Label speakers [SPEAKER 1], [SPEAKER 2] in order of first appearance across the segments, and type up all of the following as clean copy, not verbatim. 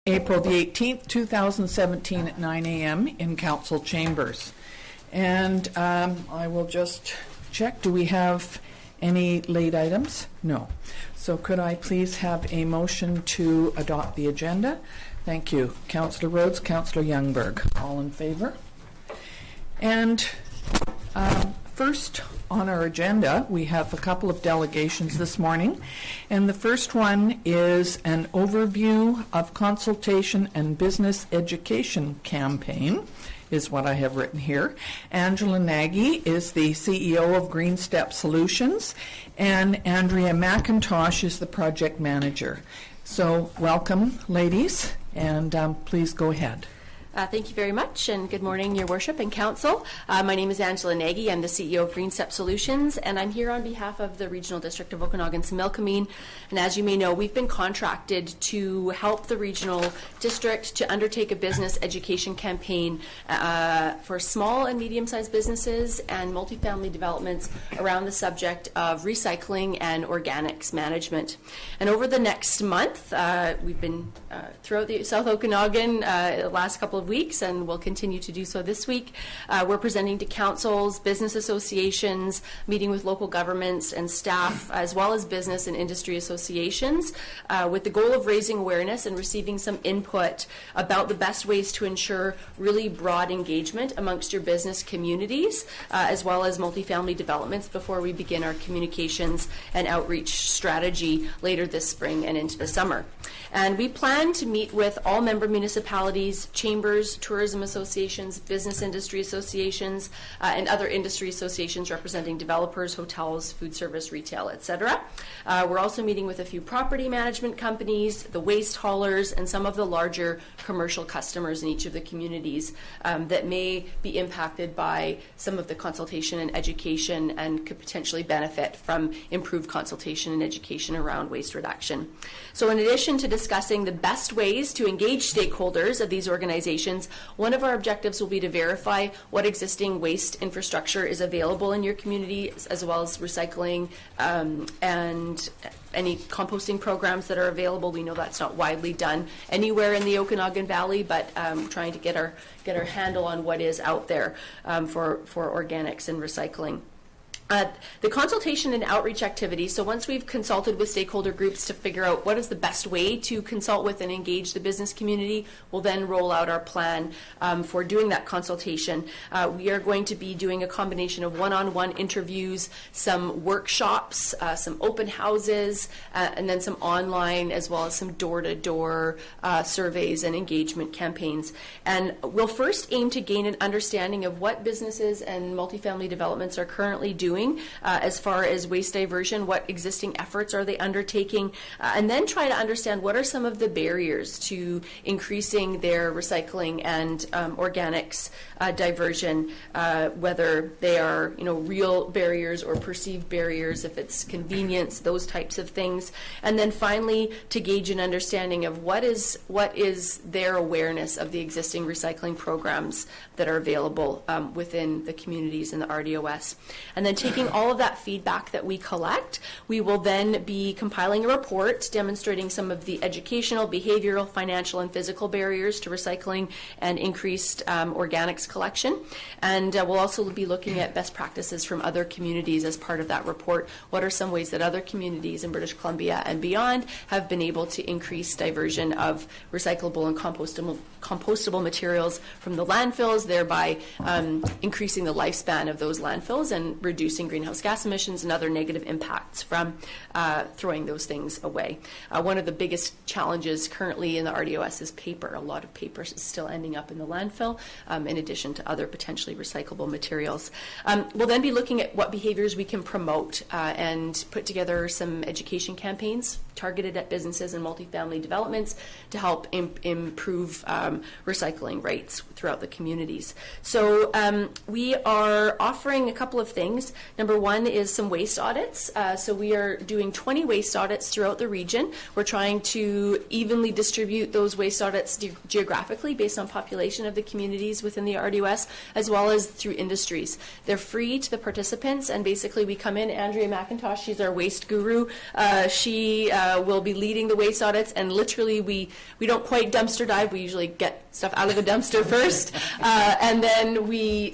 [SPEAKER 1] April the 18th, 2017 at 9 a.m. in Council Chambers. And I will just check, do we have any late items? No. So could I please have a motion to adopt the agenda? Thank you. Councillor Rhodes, Councillor Youngberg, all in favor? And first on our agenda, we have a couple of delegations this morning. And the first one is an overview of consultation and business education campaign, is what I have written here. Angela Nagy is the CEO of Green Step Solutions, and Andrea McIntosh is the project manager. So welcome, ladies, and please go ahead.
[SPEAKER 2] Thank you very much, and good morning, Your Worship and Council. My name is Angela Nagy. I'm the CEO of Green Step Solutions, and I'm here on behalf of the Regional District of Okanagan-Similkameen. And as you may know, we've been contracted to help the Regional District to undertake a business education campaign for small and medium-sized businesses and multifamily developments around the subject of recycling and organics management. And over the next month, we've been throughout the South Okanagan the last couple of weeks, and we'll continue to do so this week. We're presenting to councils, business associations, meeting with local governments and staff, as well as business and industry associations, with the goal of raising awareness and receiving some input about the best ways to ensure really broad engagement amongst your business communities, as well as multifamily developments before we begin our communications and outreach strategy later this spring and into the summer. And we plan to meet with all member municipalities, chambers, tourism associations, business industry associations, and other industry associations representing developers, hotels, food service, retail, etc. We're also meeting with a few property management companies, the waste haulers, and some of the larger commercial customers in each of the communities that may be impacted by some of the consultation and education and could potentially benefit from improved consultation and education around waste reduction. So in addition to discussing the best ways to engage stakeholders of these organizations, one of our objectives will be to verify what existing waste infrastructure is available in your community, as well as recycling and any composting programs that are available. We know that's not widely done anywhere in the Okanagan Valley, but trying to get our handle on what is out there for organics and recycling. The consultation and outreach activities, so once we've consulted with stakeholder groups to figure out what is the best way to consult with and engage the business community, we'll then roll out our plan for doing that consultation. We are going to be doing a combination of one-on-one interviews, some workshops, some open houses, and then some online, as well as some door-to-door surveys and engagement campaigns. And we'll first aim to gain an understanding of what businesses and multifamily developments are currently doing as far as waste diversion, what existing efforts are they undertaking, and then try to understand what are some of the barriers to increasing their recycling and organics diversion, whether they are real barriers or perceived barriers, if it's convenience, those types of things. And then finally, to gauge an understanding of what is their awareness of the existing recycling programs that are available within the communities in the RDOS. And then taking all of that feedback that we collect, we will then be compiling a report demonstrating some of the educational, behavioral, financial, and physical barriers to recycling and increased organics collection. And we'll also be looking at best practices from other communities as part of that report. What are some ways that other communities in British Columbia and beyond have been able to increase diversion of recyclable and compostable materials from the landfills, thereby increasing the lifespan of those landfills and reducing greenhouse gas emissions and other negative impacts from throwing those things away. One of the biggest challenges currently in the RDOS is paper. A lot of paper is still ending up in the landfill, in addition to other potentially recyclable materials. We'll then be looking at what behaviors we can promote and put together some education campaigns targeted at businesses and multifamily developments to help improve recycling rates throughout the communities. So we are offering a couple of things. Number one is some waste audits. So we are doing 20 waste audits throughout the region. We're trying to evenly distribute those waste audits geographically based on population of the communities within the RDOS, as well as through industries. They're free to the participants, and basically we come in, Andrea McIntosh, she's our waste guru. She will be leading the waste audits, and literally we don't quite dumpster dive. We usually get stuff out of the dumpster first, and then we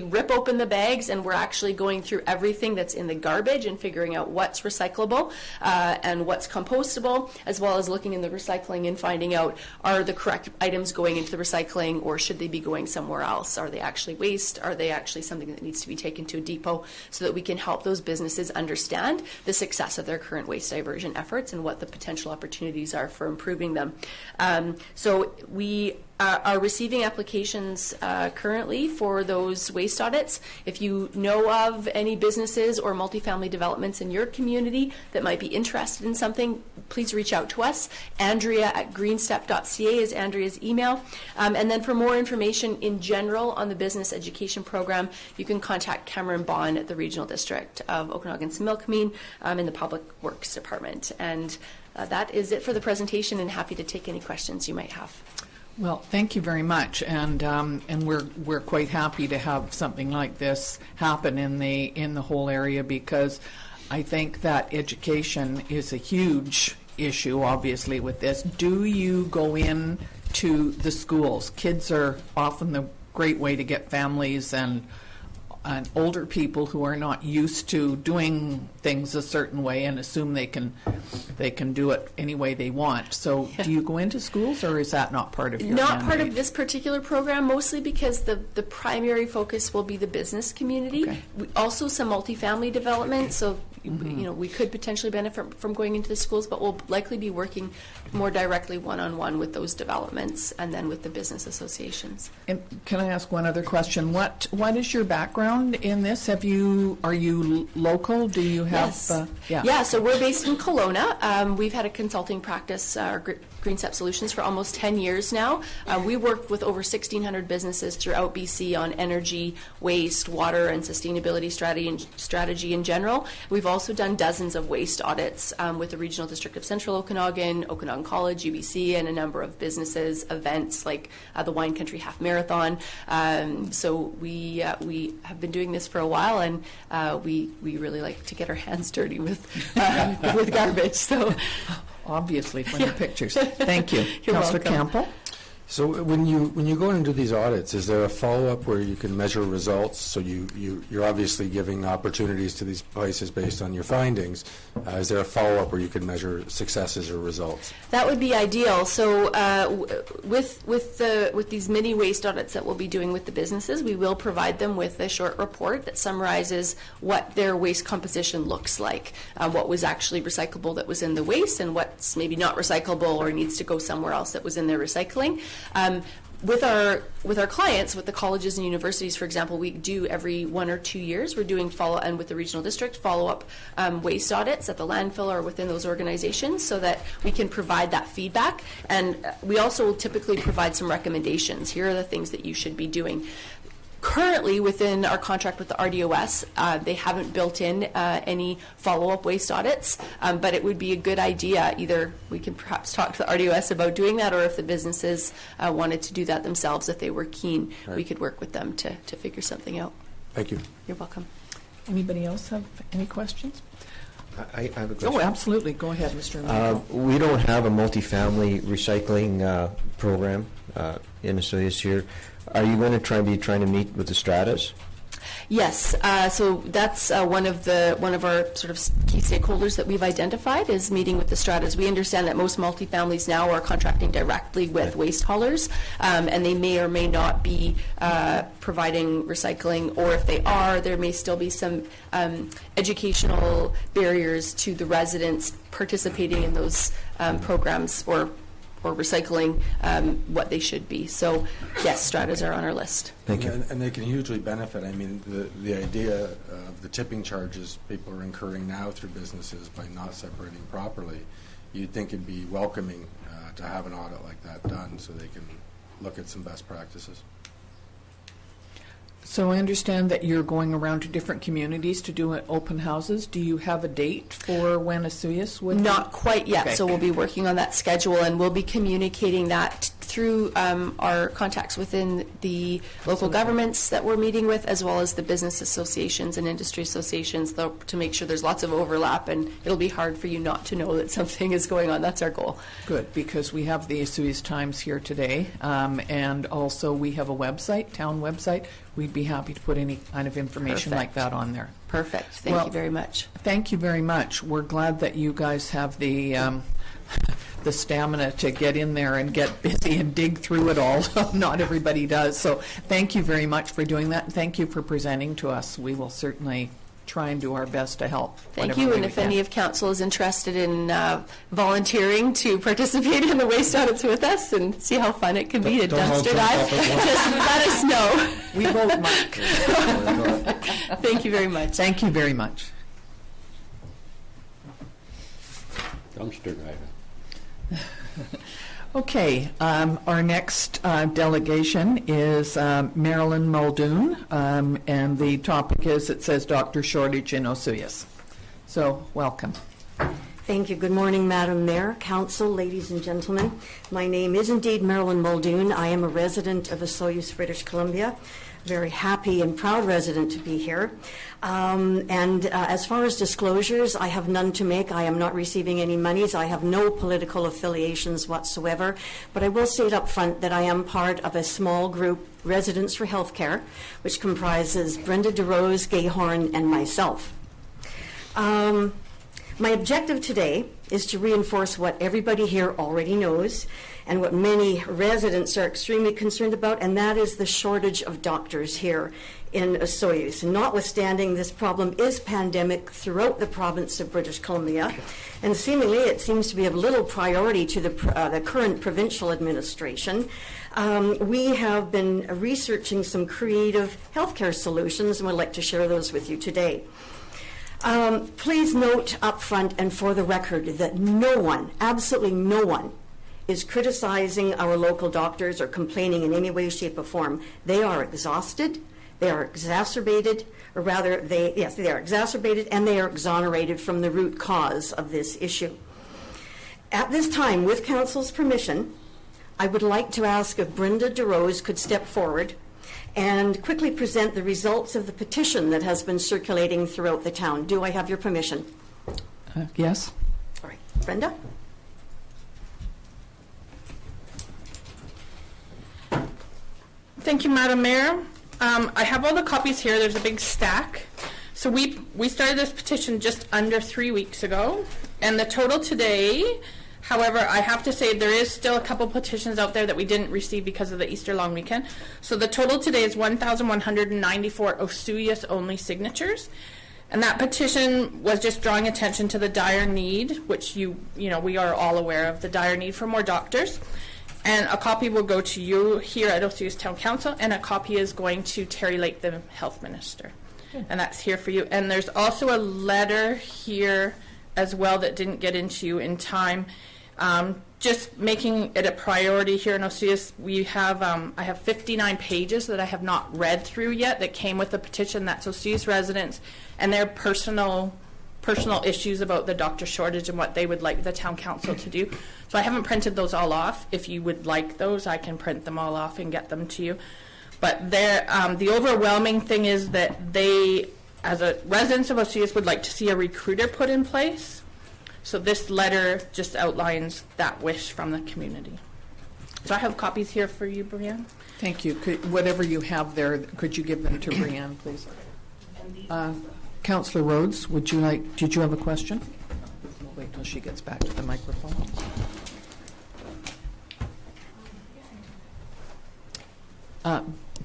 [SPEAKER 2] rip open the bags, and we're actually going through everything that's in the garbage and figuring out what's recyclable and what's compostable, as well as looking in the recycling and finding out, are the correct items going into the recycling, or should they be going somewhere else? Are they actually waste? Are they actually something that needs to be taken to a depot, so that we can help those businesses understand the success of their current waste diversion efforts and what the potential opportunities are for improving them. So we are receiving applications currently for those waste audits. If you know of any businesses or multifamily developments in your community that might be interested in something, please reach out to us. Andrea@greenstep.ca is Andrea's email. And then for more information in general on the business education program, you can contact Cameron Bond at the Regional District of Okanagan-Similkameen in the Public Works Department. And that is it for the presentation, and happy to take any questions you might have.
[SPEAKER 1] Well, thank you very much, and we're quite happy to have something like this happen in the whole area, because I think that education is a huge issue, obviously, with this. Do you go in to the schools? Kids are often the great way to get families and older people who are not used to doing things a certain way and assume they can do it any way they want. So do you go into schools, or is that not part of your
[SPEAKER 2] Not
[SPEAKER 1] mandate?
[SPEAKER 2] part of this particular program, mostly because the primary focus will be the business community.
[SPEAKER 1] Okay.
[SPEAKER 2] Also some multifamily development, so you know, we could potentially benefit from going into the schools, but we'll likely be working more directly one-on-one with those developments and then with the business associations.
[SPEAKER 1] And can I ask one other question? What is your background in this? Are you local? Do you have?
[SPEAKER 2] Yes. Yeah, so we're based in Kelowna. We've had a consulting practice, GreenStep Solutions, for almost 10 years now. We work with over 1,600 businesses throughout BC on energy, waste, water, and sustainability strategy in general. We've also done dozens of waste audits with the Regional District of Central Okanagan, Okanagan College, UBC, and a number of businesses, events like the Wine Country Half Marathon. So we have been doing this for a while, and we really like to get our hands dirty with garbage. So.
[SPEAKER 1] Obviously, from the pictures. Thank you.
[SPEAKER 2] You're
[SPEAKER 1] Councillor
[SPEAKER 2] welcome.
[SPEAKER 1] Campbell?
[SPEAKER 3] So when you go in and do these audits, is there a follow-up where you can measure results? So you're obviously giving opportunities to these places based on your findings. Is there a follow-up where you can measure successes or results?
[SPEAKER 2] That would be ideal. So with these mini waste audits that we'll be doing with the businesses, we will provide them with a short report that summarizes what their waste composition looks like, what was actually recyclable that was in the waste, and what's maybe not recyclable or needs to go somewhere else that was in their recycling. With our clients, with the colleges and universities, for example, we do every 1 or 2 years. We're doing and with the regional district, follow-up waste audits at the landfill or within those organizations, so that we can provide that feedback. And we also will typically provide some recommendations. Here are the things that you should be doing. Currently, within our contract with the RDOS, they haven't built in any follow-up waste audits, but it would be a good idea. Either we can perhaps talk to the RDOS about doing that, or if the businesses wanted to do that themselves, if they were keen,
[SPEAKER 3] right,
[SPEAKER 2] we could work with them to figure something out.
[SPEAKER 3] Thank you.
[SPEAKER 2] You're welcome.
[SPEAKER 1] Anybody else have any questions?
[SPEAKER 4] I have a question.
[SPEAKER 1] Oh, absolutely. Go ahead, Mr. Michael.
[SPEAKER 4] We don't have a multifamily recycling program in Osoyoos here. Are you going to be trying to meet with the stratas?
[SPEAKER 2] Yes, so that's one of our sort of key stakeholders that we've identified is meeting with the stratas. We understand that most multifamilies now are contracting directly with waste haulers, and they may or may not be providing recycling, or if they are, there may still be some educational barriers to the residents participating in those programs or recycling what they should be. So, yes, stratas are on our list.
[SPEAKER 4] Thank you.
[SPEAKER 3] And they can hugely benefit. I mean, the idea of the tipping charges people are incurring now through businesses by not separating properly, you'd think it'd be welcoming to have an audit like that done so they can look at some best practices.
[SPEAKER 1] So I understand that you're going around to different communities to do open houses. Do you have a date for when Osoyoos would?
[SPEAKER 2] Not quite yet,
[SPEAKER 1] Okay.
[SPEAKER 2] so we'll be working on that schedule, and we'll be communicating that through our contacts within the local governments that we're meeting with, as well as the business associations and industry associations, though, to make sure there's lots of overlap, and it'll be hard for you not to know that something is going on. That's our goal.
[SPEAKER 1] Good, because we have the Osoyoos Times here today, and also we have a website, town website. We'd be happy to put any kind of information like that on there.
[SPEAKER 2] Perfect. Thank you very much.
[SPEAKER 1] Thank you very much. We're glad that you guys have the the stamina to get in there and get busy and dig through it all. Not everybody does. So thank you very much for doing that. Thank you for presenting to us. We will certainly try and do our best to help.
[SPEAKER 2] Thank you. And if any of council is interested in volunteering to participate in the waste audits with us and see how fun it can be to dumpster dive, just let us know.
[SPEAKER 1] We vote Mike.
[SPEAKER 2] Thank you very much.
[SPEAKER 1] Thank you very much.
[SPEAKER 5] Dumpster driving.
[SPEAKER 1] Okay, our next delegation is Marilyn Muldoon, and the topic is, it says, doctor shortage in Osoyoos. So, welcome.
[SPEAKER 6] Thank you. Good morning, Madam Mayor, Council, ladies and gentlemen. My name is indeed Marilyn Muldoon. I am a resident of Osoyoos, British Columbia. Very happy and proud resident to be here. As far as disclosures, I have none to make. I am not receiving any monies. I have no political affiliations whatsoever. But I will say it up front that I am part of a small group, Residents for Healthcare, which comprises Brenda DeRose, Gay Horn, and myself. My objective today is to reinforce what everybody here already knows and what many residents are extremely concerned about, and that is the shortage of doctors here in Osoyoos. Notwithstanding, this problem is pandemic throughout the province of British Columbia, and seemingly it seems to be of little priority to the current provincial administration. We have been researching some creative healthcare solutions, and would like to share those with you today. Please note up front and for the record that no one, absolutely no one, is criticizing our local doctors or complaining in any way, shape, or form. They are exhausted, they are exacerbated, or rather, they are exacerbated and they are exonerated from the root cause of this issue. At this time, with Council's permission, I would like to ask if Brenda DeRose could step forward and quickly present the results of the petition that has been circulating throughout the town. Do I have your permission?
[SPEAKER 1] Yes.
[SPEAKER 6] All right. Brenda?
[SPEAKER 7] Thank you, Madam Mayor. I have all the copies here. There's a big stack. So we started this petition just under 3 weeks ago, and the total today, however, I have to say there is still a couple petitions out there that we didn't receive because of the Easter long weekend. So the total today is 1,194 Osoyoos only signatures. And that petition was just drawing attention to the dire need, which we are all aware of, the dire need for more doctors. And a copy will go to you here at Osoyoos Town Council, and a copy is going to Terry Lake, the Health Minister. And that's here for you. And there's also a letter here as well that didn't get into you in time. Just making it a priority here in Osoyoos. We have, I have 59 pages that I have not read through yet that came with the petition. That's Osoyoos residents and their personal issues about the doctor shortage and what they would like the town council to do. So I haven't printed those all off. If you would like those, I can print them all off and get them to you. But the overwhelming thing is that they, as a residents of Osoyoos, would like to see a recruiter put in place. So this letter just outlines that wish from the community. So I have copies here for you, Brianne.
[SPEAKER 1] Thank you. Whatever you have there, could you give them to Brianne, please? Councillor Rhodes, did you have a question? We'll wait till she gets back to the microphone.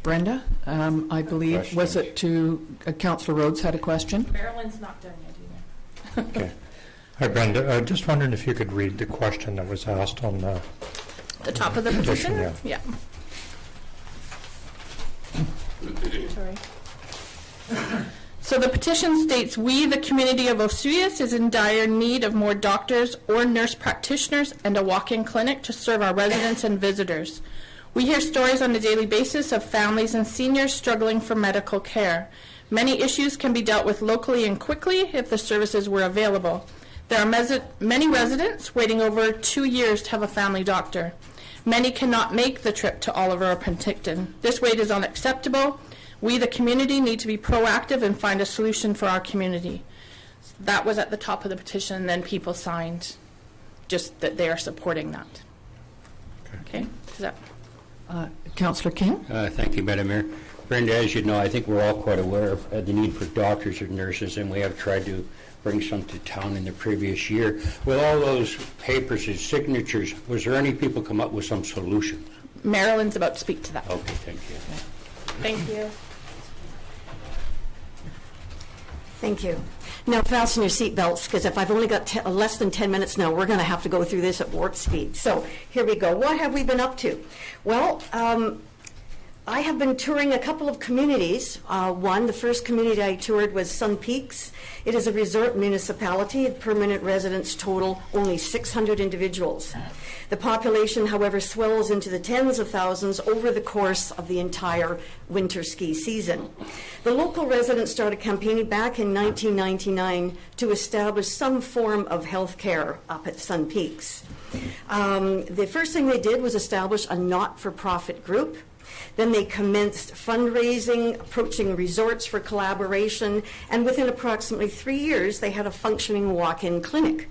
[SPEAKER 1] Brenda, I believe, was it to Councillor Rhodes had a question?
[SPEAKER 7] Marilyn's not done yet either.
[SPEAKER 8] Okay. Hi, Brenda. Just wondering if you could read the question that was asked on the
[SPEAKER 7] top of the petition? Yeah. Sorry. So the petition states, we, the community of Osoyoos, is in dire need of more doctors or nurse practitioners and a walk-in clinic to serve our residents and visitors. We hear stories on a daily basis of families and seniors struggling for medical care. Many issues can be dealt with locally and quickly if the services were available. There are many residents waiting over 2 years to have a family doctor. Many cannot make the trip to Oliver or Penticton. This wait is unacceptable. We, the community, need to be proactive and find a solution for our community. That was at the top of the petition, and then people signed just that they are supporting that. Okay? Is that...
[SPEAKER 1] Councillor King?
[SPEAKER 5] Thank you, Madam Mayor. Brenda, as you know, I think we're all quite aware of the need for doctors and nurses, and we have tried to bring some to town in the previous year. With all those papers and signatures, was there any people come up with some solution?
[SPEAKER 7] Marilyn's about to speak to that.
[SPEAKER 5] Okay, thank you.
[SPEAKER 7] Thank you.
[SPEAKER 6] Thank you. Now fasten your seatbelts, because if I've only got less than 10 minutes now, we're going to have to go through this at warp speed. So here we go. What have we been up to? Well, I have been touring a couple of communities. The first community I toured was Sun Peaks. It is a resort municipality. Permanent residents total only 600 individuals. The population, however, swells into the tens of thousands over the course of the entire winter ski season. The local residents started campaigning back in 1999 to establish some form of health care up at Sun Peaks. The first thing they did was establish a not-for-profit group. Then they commenced fundraising, approaching resorts for collaboration, and within approximately 3 years, they had a functioning walk-in clinic.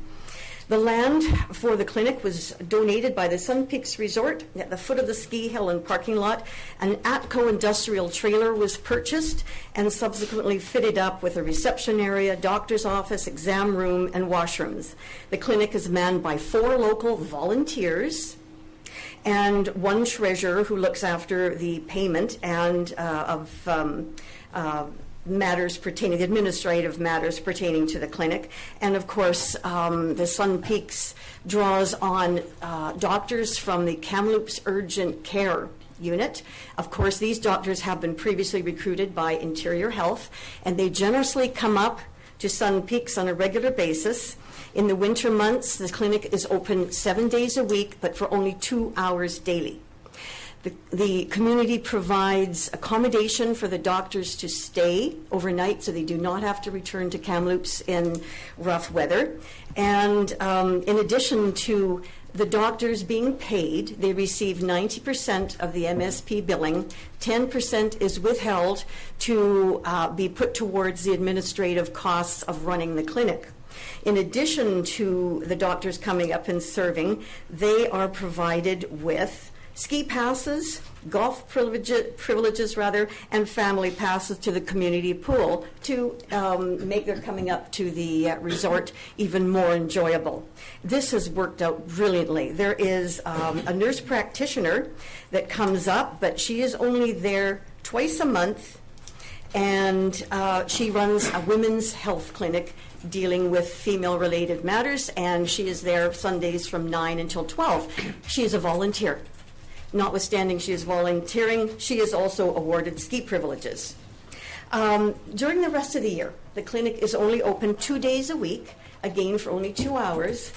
[SPEAKER 6] The land for the clinic was donated by the Sun Peaks Resort at the foot of the ski hill and parking lot. An ATCO industrial trailer was purchased and subsequently fitted up with a reception area, doctor's office, exam room, and washrooms. The clinic is manned by 4 local volunteers and 1 treasurer who looks after the payment and matters pertaining, the administrative matters pertaining to the clinic. And of course, the Sun Peaks draws on doctors from the Kamloops Urgent Care Unit. Of course, these doctors have been previously recruited by Interior Health, and they generously come up to Sun Peaks on a regular basis. In the winter months, the clinic is open 7 days a week, but for only 2 hours daily. The community provides accommodation for the doctors to stay overnight, so they do not have to return to Kamloops in rough weather. And in addition to the doctors being paid, they receive 90% of the MSP billing. 10% is withheld to be put towards the administrative costs of running the clinic. In addition to the doctors coming up and serving, they are provided with ski passes, golf privileges, and family passes to the community pool to make their coming up to the resort even more enjoyable. This has worked out brilliantly. There is a nurse practitioner that comes up, but she is only there twice a month, and she runs a women's health clinic dealing with female-related matters, and she is there Sundays from 9 until 12. She is a volunteer. Notwithstanding she is volunteering, she is also awarded ski privileges. During the rest of the year, the clinic is only open 2 days a week, again for only 2 hours,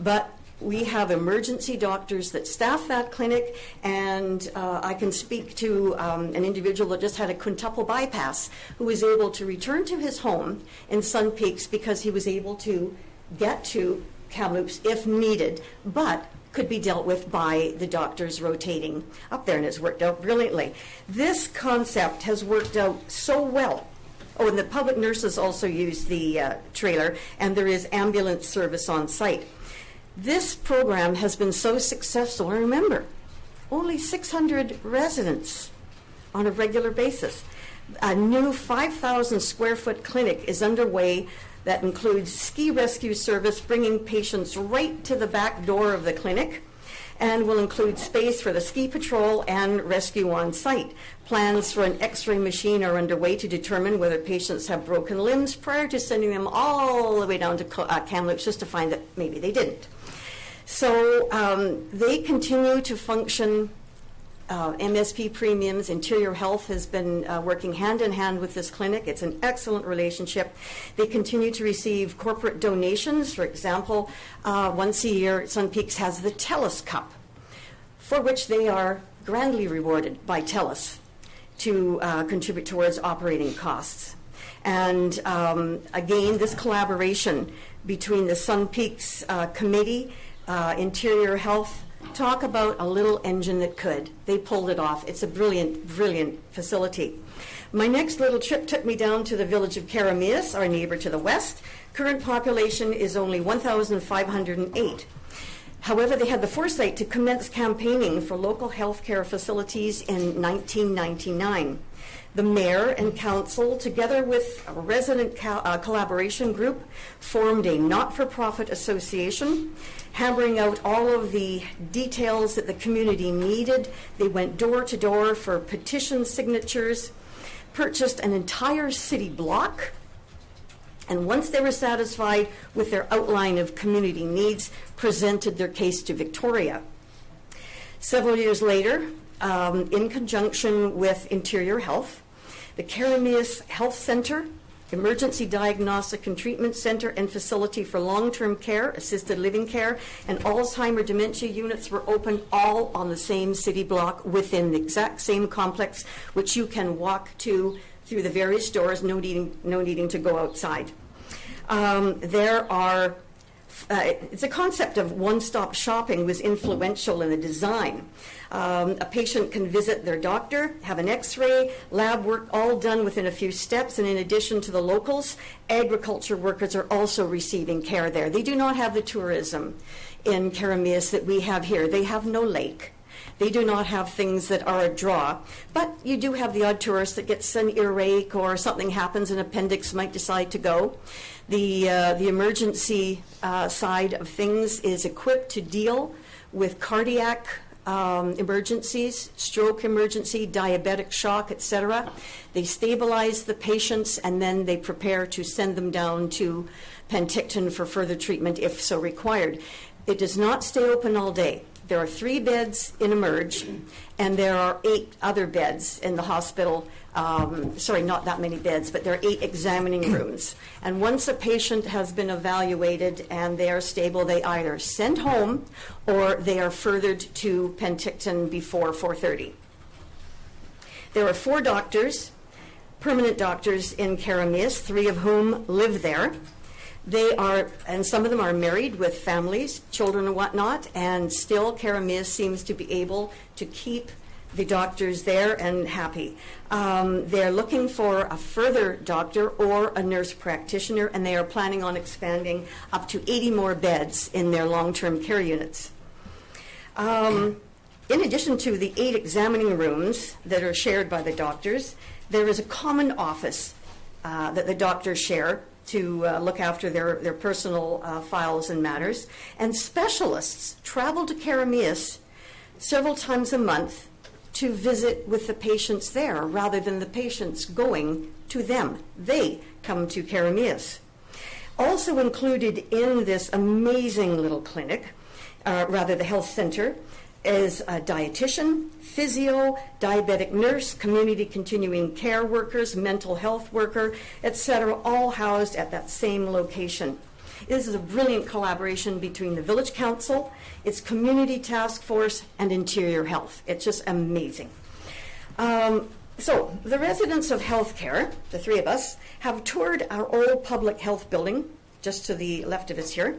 [SPEAKER 6] but we have emergency doctors that staff that clinic, and I can speak to an individual that just had a quintuple bypass who was able to return to his home in Sun Peaks because he was able to get to Kamloops if needed, but could be dealt with by the doctors rotating up there, and it's worked out brilliantly. This concept has worked out so well. Oh, and the public nurses also use the trailer, and there is ambulance service on site. This program has been so successful, and remember, only 600 residents on a regular basis. A new 5,000 square foot clinic is underway that includes ski rescue service, bringing patients right to the back door of the clinic, and will include space for the ski patrol and rescue on site. Plans for an x-ray machine are underway to determine whether patients have broken limbs prior to sending them all the way down to Kamloops just to find that maybe they didn't. So they continue to function. MSP premiums, Interior Health has been working hand in hand with this clinic. It's an excellent relationship. They continue to receive corporate donations. For example, once a year, Sun Peaks has the TELUS Cup, for which they are grandly rewarded by TELUS to contribute towards operating costs. And again, this collaboration between the Sun Peaks Committee, Interior Health, Talk about a little engine that could. They pulled it off. It's a brilliant, brilliant facility. My next little trip took me down to the village of Karamias, our neighbor to the west. Current population is only 1,508. However, they had the foresight to commence campaigning for local health care facilities in 1999. The mayor and council, together with a resident collaboration group, formed a not-for-profit association, hammering out all of the details that the community needed. They went door to door for petition signatures, purchased an entire city block, and once they were satisfied with their outline of community needs, presented their case to Victoria. Several years later, in conjunction with Interior Health, the Karamias Health Center, Emergency Diagnostic and Treatment Center and Facility for Long-Term Care, Assisted Living Care, and Alzheimer dementia units were opened all on the same city block within the exact same complex, which you can walk to through the various doors, no needing to go outside. It's a concept of one-stop shopping was influential in the design. A patient can visit their doctor, have an x-ray, lab work, all done within a few steps, and in addition to the locals, agriculture workers are also receiving care there. They do not have the tourism in Karamias that we have here. They have no lake. They do not have things that are a draw, but you do have the odd tourist that gets an earache or something happens, an appendix might decide to go. The emergency side of things is equipped to deal with cardiac emergencies, stroke emergency, diabetic shock, etc. They stabilize the patients and then they prepare to send them down to Penticton for further treatment if so required. It does not stay open all day. There are 3 beds in Emerge, and there are 8 other beds in the hospital. Sorry, not that many beds, but there are 8 examining rooms. And once a patient has been evaluated and they are stable, they either send home or they are furthered to Penticton before 4:30. There are 4 doctors, permanent doctors in Karamias, 3 of whom live there. They are, and some of them are married with families, children and whatnot, and still Karamias seems to be able to keep the doctors there and happy. They're looking for a further doctor or a nurse practitioner, and they are planning on expanding up to 80 more beds in their long-term care units. In addition to the 8 examining rooms that are shared by the doctors, there is a common office that the doctors share to look after their personal files and matters. And specialists travel to Karamias several times a month to visit with the patients there rather than the patients going to them. They come to Karamias. Also included in this amazing little clinic, the health center, is a dietitian, physio, diabetic nurse, community continuing care workers, mental health worker, etc., all housed at that same location. This is a brilliant collaboration between the village council, its community task force, and Interior Health. It's just amazing. So the residents of healthcare, the 3 of us, have toured our old public health building, just to the left of us here,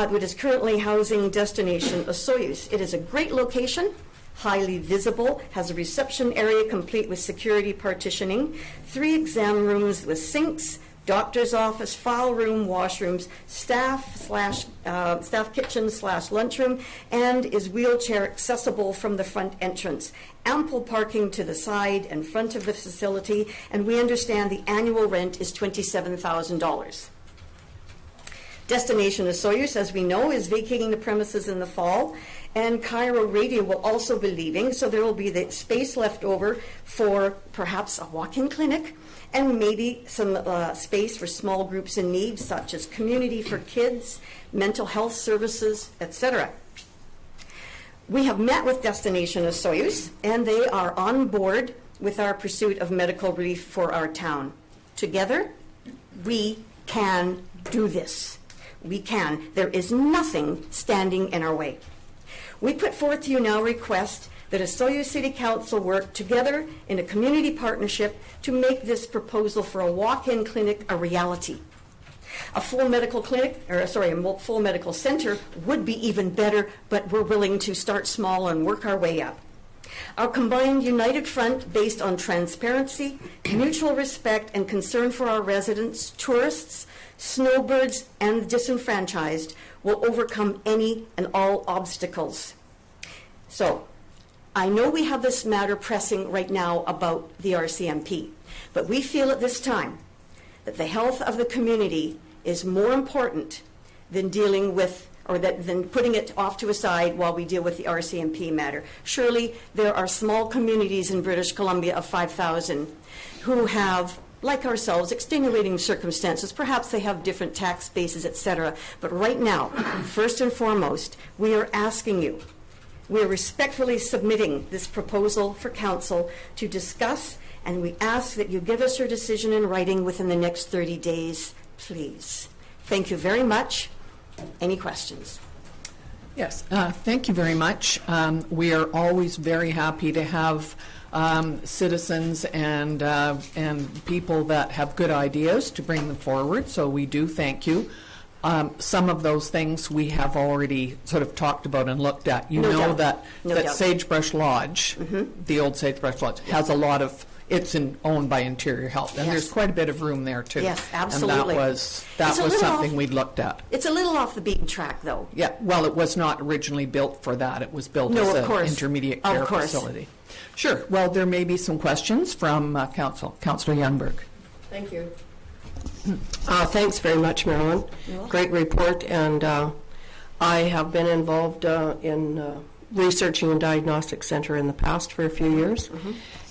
[SPEAKER 6] which is currently housing Destination Osoyoos. It is a great location, highly visible, has a reception area complete with security partitioning, 3 exam rooms with sinks, doctor's office, file room, washrooms, staff kitchen / lunchroom, and is wheelchair accessible from the front entrance. Ample parking to the side and front of the facility, and we understand the annual rent is $27,000. Destination Osoyoos, as we know, is vacating the premises in the fall, and Cairo Radio will also be leaving, so there will be the space left over for perhaps a walk-in clinic and maybe some space for small groups in need, such as community for kids, mental health services, etc. We have met with Destination Osoyoos, and they are on board with our pursuit of medical relief for our town. Together, we can do this. We can. There is nothing standing in our way. We put forth to you now a request that Osoyoos City Council work together in a community partnership to make this proposal for a walk-in clinic a reality. A full medical clinic, or sorry, a full medical center would be even better, but we're willing to start small and work our way up. Our combined united front based on transparency, mutual respect, and concern for our residents, tourists, snowbirds, and the disenfranchised will overcome any and all obstacles. So, I know we have this matter pressing right now about the RCMP, but we feel at this time that the health of the community is more important than dealing with, or than putting it off to a side while we deal with the RCMP matter. Surely there are small communities in British Columbia of 5,000 who have, like ourselves, extenuating circumstances. Perhaps they have different tax bases, etc. But right now, first and foremost, we are asking you, we are respectfully submitting this proposal for council to discuss, and we ask that you give us your decision in writing within the next 30 days, please. Thank you very much. Any questions?
[SPEAKER 1] Yes, thank you very much. We are always very happy to have citizens and people that have good ideas to bring them forward, so we do thank you. Some of those things we have already sort of talked about and looked at. You
[SPEAKER 6] No
[SPEAKER 1] know
[SPEAKER 6] doubt. No
[SPEAKER 1] that
[SPEAKER 6] doubt.
[SPEAKER 1] Sagebrush Lodge, the old Sagebrush Lodge, has a lot of, it's owned by Interior Health, and
[SPEAKER 6] Yes.
[SPEAKER 1] there's quite a bit of room there too.
[SPEAKER 6] Yes, absolutely.
[SPEAKER 1] And that
[SPEAKER 6] It's
[SPEAKER 1] was
[SPEAKER 6] a little
[SPEAKER 1] something
[SPEAKER 6] off-
[SPEAKER 1] we'd looked at.
[SPEAKER 6] It's a little off the beaten track, though.
[SPEAKER 1] Yeah, well, it was not originally built for that. It was built
[SPEAKER 6] No,
[SPEAKER 1] as
[SPEAKER 6] of course.
[SPEAKER 1] an intermediate
[SPEAKER 6] Of
[SPEAKER 1] care
[SPEAKER 6] course.
[SPEAKER 1] facility. Sure. Well, there may be some questions from council. Councillor Youngberg.
[SPEAKER 9] Thank you. Thanks very much, Marilyn. Great report, and I have been involved in researching a diagnostic center in the past for a few years.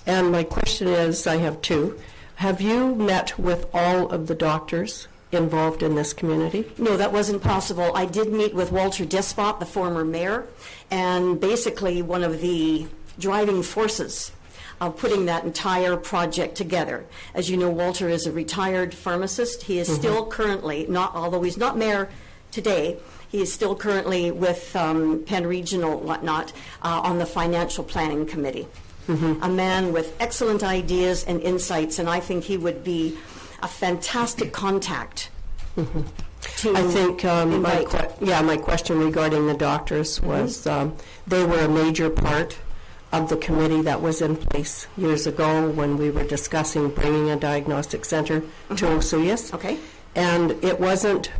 [SPEAKER 9] And my question is, I have two. Have you met with all of the doctors involved in this community?
[SPEAKER 6] No, that wasn't possible. I did meet with Walter Despot, the former mayor, and basically one of the driving forces of putting that entire project together. As you know, Walter is a retired pharmacist. He is still currently, although he's not mayor today, he is still currently with Penn Regional, whatnot, on the financial planning committee. A man with excellent ideas and insights, and I think he would be a fantastic contact to
[SPEAKER 9] I think
[SPEAKER 6] invite.
[SPEAKER 9] my question regarding the doctors was they were a major part of the committee that was in place years ago when we were discussing bringing a diagnostic center to Osoyoos.
[SPEAKER 6] Okay.
[SPEAKER 9] And it wasn't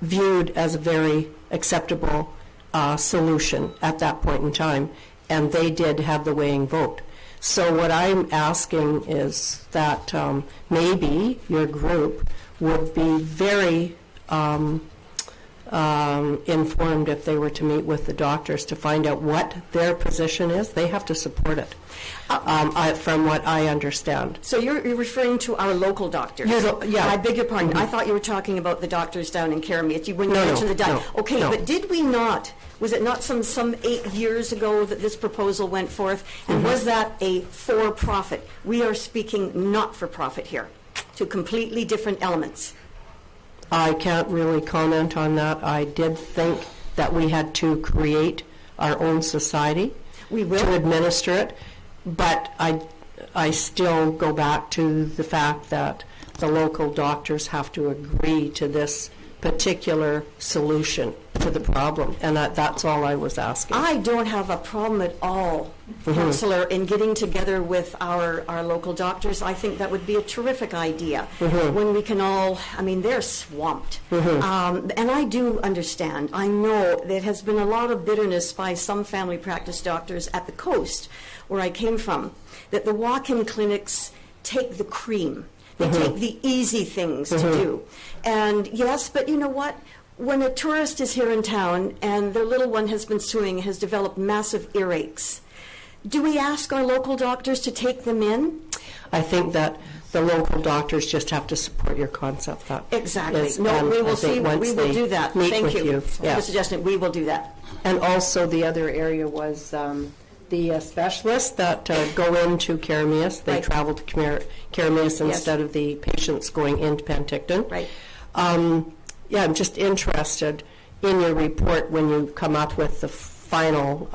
[SPEAKER 9] viewed as a very acceptable solution at that point in time, and they did have the weighing vote. So what I'm asking is that maybe your group would be very informed if they were to meet with the doctors to find out what their position is. They have to support it, from what I understand.
[SPEAKER 6] So you're referring to our local doctors?
[SPEAKER 9] Yeah.
[SPEAKER 6] I beg your pardon. I thought you were talking about the doctors down in Kermit. When you
[SPEAKER 9] No,
[SPEAKER 6] mentioned the
[SPEAKER 9] no,
[SPEAKER 6] Okay,
[SPEAKER 9] no.
[SPEAKER 6] but did we not? Was it not some 8 years ago that this proposal went forth? And was that a for-profit? We are speaking not for profit here. Two completely different elements.
[SPEAKER 9] I can't really comment on that. I did think that we had to create our own society
[SPEAKER 6] We will.
[SPEAKER 9] to administer it, but I still go back to the fact that the local doctors have to agree to this particular solution to the problem, and that's all I was asking.
[SPEAKER 6] I don't have a problem at all, Councillor, in getting together with our local doctors. I think that would be a terrific idea when we can all, they're swamped. And I do understand. I know there has been a lot of bitterness by some family practice doctors at the coast, where I came from, that the walk-in clinics take the cream. They take the easy things to do. And yes, but you know what? When a tourist is here in town and their little one has been swimming, has developed massive earaches, do we ask our local doctors to take them in?
[SPEAKER 9] I think that the local doctors just have to support your concept. That
[SPEAKER 6] Exactly.
[SPEAKER 9] is,
[SPEAKER 6] No,
[SPEAKER 9] and
[SPEAKER 6] we
[SPEAKER 9] I
[SPEAKER 6] will
[SPEAKER 9] think
[SPEAKER 6] see.
[SPEAKER 9] once
[SPEAKER 6] We will
[SPEAKER 9] they
[SPEAKER 6] do that.
[SPEAKER 9] meet
[SPEAKER 6] Thank
[SPEAKER 9] with
[SPEAKER 6] you.
[SPEAKER 9] Yeah.
[SPEAKER 6] For suggesting we will do that.
[SPEAKER 9] And also the other area was the specialists that go into Keramias. They
[SPEAKER 6] Right.
[SPEAKER 9] travel to Keramias instead of the patients going into Penticton.
[SPEAKER 6] Right.
[SPEAKER 9] Yeah, I'm just interested in your report when you come up with the final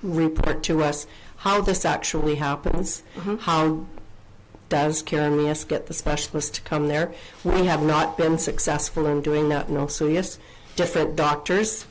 [SPEAKER 9] report to us, how this actually happens, how does Karameas get the specialist to come there. We have not been successful in doing that in Osoyoos. Different doctors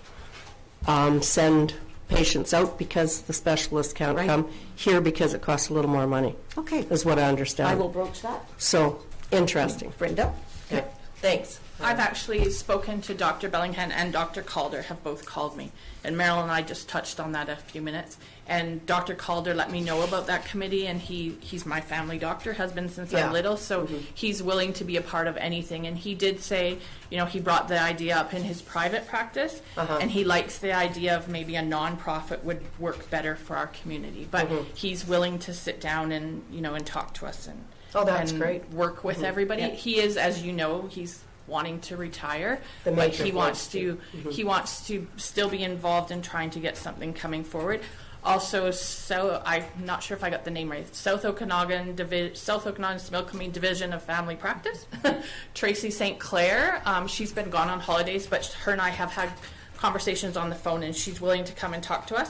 [SPEAKER 9] send patients out because the specialist can't come here because it costs a little more money.
[SPEAKER 6] Okay.
[SPEAKER 9] Is what I understand.
[SPEAKER 6] I will broach that.
[SPEAKER 9] So, interesting.
[SPEAKER 6] Brenda?
[SPEAKER 9] Okay. Thanks.
[SPEAKER 7] I've actually spoken to Dr. Bellingham and Dr. Calder have both called me. And Marilyn and I just touched on that a few minutes. And Dr. Calder let me know about that committee, and he's my family doctor, has been since I'm little, so he's willing to be a part of anything. And he did say, you know, he brought the idea up in his private practice, and he likes the idea of maybe a nonprofit would work better for our community. But he's willing to sit down and, you know, and talk to us and,
[SPEAKER 9] that's
[SPEAKER 7] and
[SPEAKER 9] great.
[SPEAKER 7] work with everybody.
[SPEAKER 9] Yeah.
[SPEAKER 7] He is, as you know, he's wanting to retire, but he wants to he wants to still be involved in trying to get something coming forward. Also, so I'm not sure if I got the name right. South Okanagan Milkameen Division of Family Practice. Tracy St. Clair. She's been gone on holidays, but her and I have had conversations on the phone, and she's willing to come and talk to us,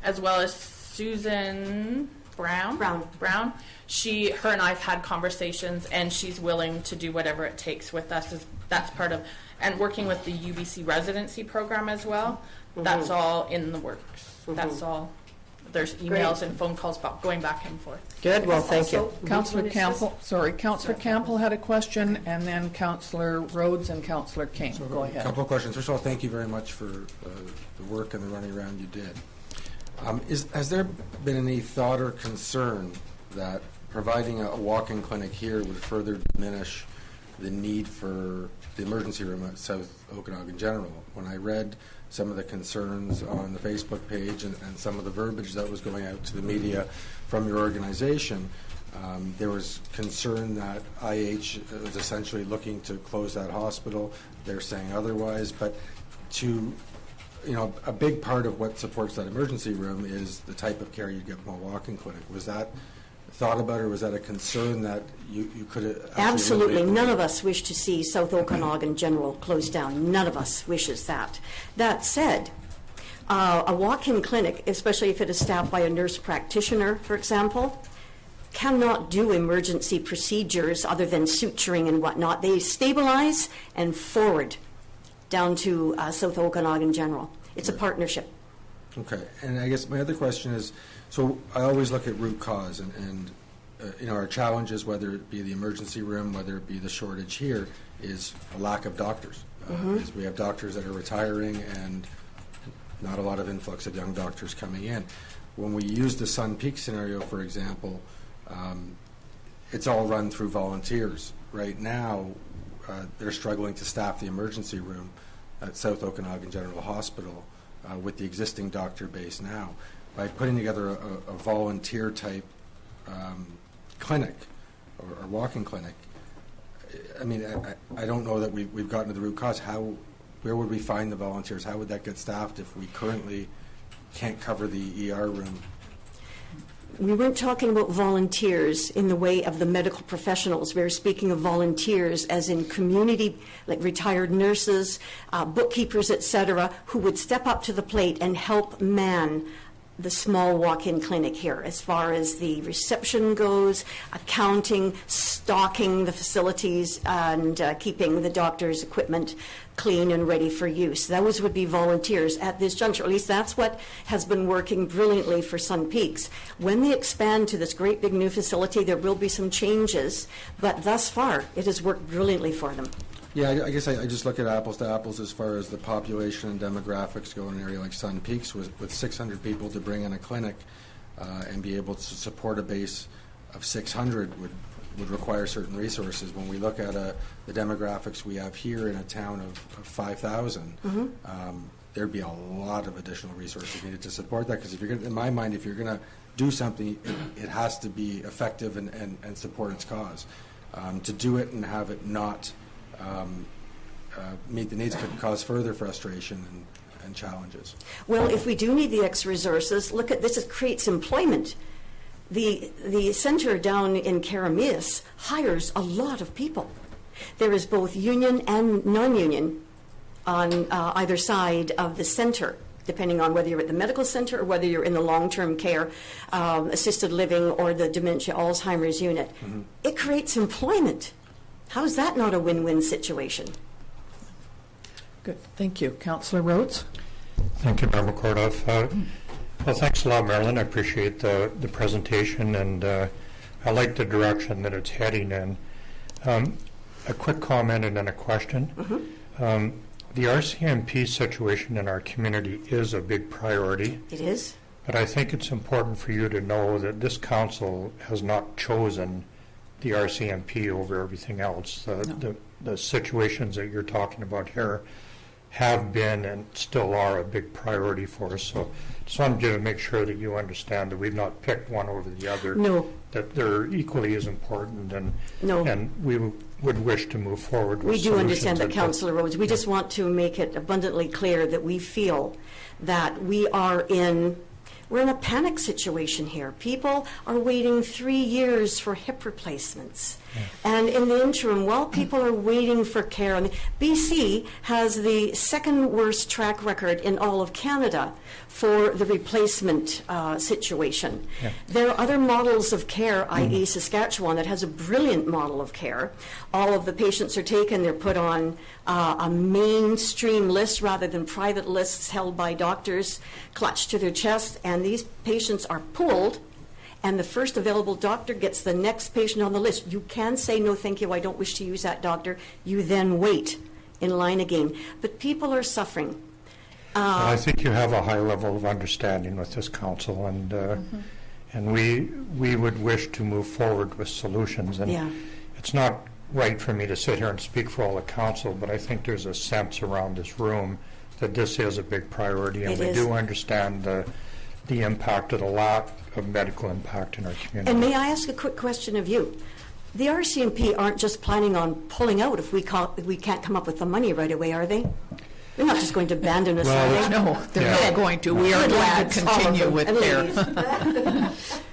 [SPEAKER 7] as well as Susan Brown. Brown. Her and I've had conversations, and she's willing to do whatever it takes with us. That's part of, and working with the UBC residency program as well. That's all in the works. That's all. There's emails and phone calls going back and forth.
[SPEAKER 9] Good. Well, thank you.
[SPEAKER 1] Councillor Campbell had a question, and then Councillor Rhodes and Councillor King.
[SPEAKER 3] So
[SPEAKER 1] go ahead.
[SPEAKER 3] A couple of questions. First of all, thank you very much for the work and the running around you did. Has there been any thought or concern that providing a walk-in clinic here would further diminish the need for the emergency room at South Okanagan General? When I read some of the concerns on the Facebook page and some of the verbiage that was going out to the media from your organization, there was concern that IH was essentially looking to close that hospital. They're saying otherwise, but a big part of what supports that emergency room is the type of care you get from a walk-in clinic. Was that thought about, or was that a concern that you could
[SPEAKER 6] Absolutely. None of us wish to see South Okanagan General closed down. None of us wishes that. That said, a walk-in clinic, especially if it is staffed by a nurse practitioner, for example, cannot do emergency procedures other than suturing and whatnot. They stabilize and forward down to South Okanagan General. It's a partnership.
[SPEAKER 3] Okay. And I guess my other question is, so I always look at root cause and our challenges, whether it be the emergency room, whether it be the shortage here, is a lack of doctors. Is we have doctors that are retiring and not a lot of influx of young doctors coming in. When we use the Sun Peak scenario, for example, it's all run through volunteers. Right now, they're struggling to staff the emergency room at South Okanagan General Hospital with the existing doctor base now. By putting together a volunteer-type clinic or walk-in clinic, I mean, I don't know that we've gotten to the root cause. Where would we find the volunteers? How would that get staffed if we currently can't cover the ER room?
[SPEAKER 6] We weren't talking about volunteers in the way of the medical professionals. We were speaking of volunteers as in community, like retired nurses, bookkeepers, etc., who would step up to the plate and help man the small walk-in clinic here as far as the reception goes, accounting, stocking the facilities, and keeping the doctor's equipment clean and ready for use. Those would be volunteers at this juncture. At least that's what has been working brilliantly for Sun Peaks. When they expand to this great big new facility, there will be some changes, but thus far it has worked brilliantly for them.
[SPEAKER 3] Yeah, I guess I just look at apples to apples as far as the population and demographics go in an area like Sun Peaks with 600 people to bring in a clinic and be able to support a base of 600 would require certain resources. When we look at the demographics we have here in a town of 5,000, there'd be a lot of additional resources needed to support that, because in my mind, if you're going to do something, it has to be effective and support its cause. To do it and have it not meet the needs could cause further frustration and challenges.
[SPEAKER 6] Well, if we do need the extra resources, look at this. It creates employment. The center down in Karameas hires a lot of people. There is both union and non-union on either side of the center. depending on whether you're at the medical center or whether you're in the long-term care, assisted living, or the dementia Alzheimer's unit. It creates employment. How is that not a win-win situation?
[SPEAKER 1] Good, thank you. Councillor Rhodes?
[SPEAKER 8] Thank you, Member Kordoff. Well, thanks a lot, Marilyn. I appreciate the presentation, and I like the direction that it's heading in. A quick comment and then a question. The RCMP situation in our community is a big priority.
[SPEAKER 6] It is.
[SPEAKER 8] But I think it's important for you to know that this council has not chosen the RCMP over everything else. The situations that you're talking about here have been and still are a big priority for us. So just wanted you to make sure that you understand that we've not picked one over the other.
[SPEAKER 6] No.
[SPEAKER 8] That they're equally as important, and we would wish to move forward with
[SPEAKER 6] We do understand that,
[SPEAKER 8] solutions
[SPEAKER 6] Councillor Rhodes. We just want to make it abundantly clear that we feel that we're in a panic situation here. People are waiting 3 years for hip replacements. And in the interim, while people are waiting for care, and BC has the second worst track record in all of Canada for the replacement situation. There are other models of care, i.e. Saskatchewan, that has a brilliant model of care. All of the patients are taken, they're put on a mainstream list rather than private lists held by doctors clutched to their chest, and these patients are pooled, and the first available doctor gets the next patient on the list. You can say, no, thank you, I don't wish to use that doctor. You then wait in line again. But people are suffering.
[SPEAKER 8] I think you have a high level of understanding with this council, and we would wish to move forward with solutions. And it's not right for me to sit here and speak for all the council, but I think there's a sense around this room that this is a big priority, and we do understand the impact of the lack of medical impact in our community.
[SPEAKER 6] And may I ask a quick question of you? The RCMP aren't just planning on pulling out if we can't come up with the money right away, are they? They're not just going to abandon us, are they?
[SPEAKER 1] No, they're not going to. We are glad to continue with care.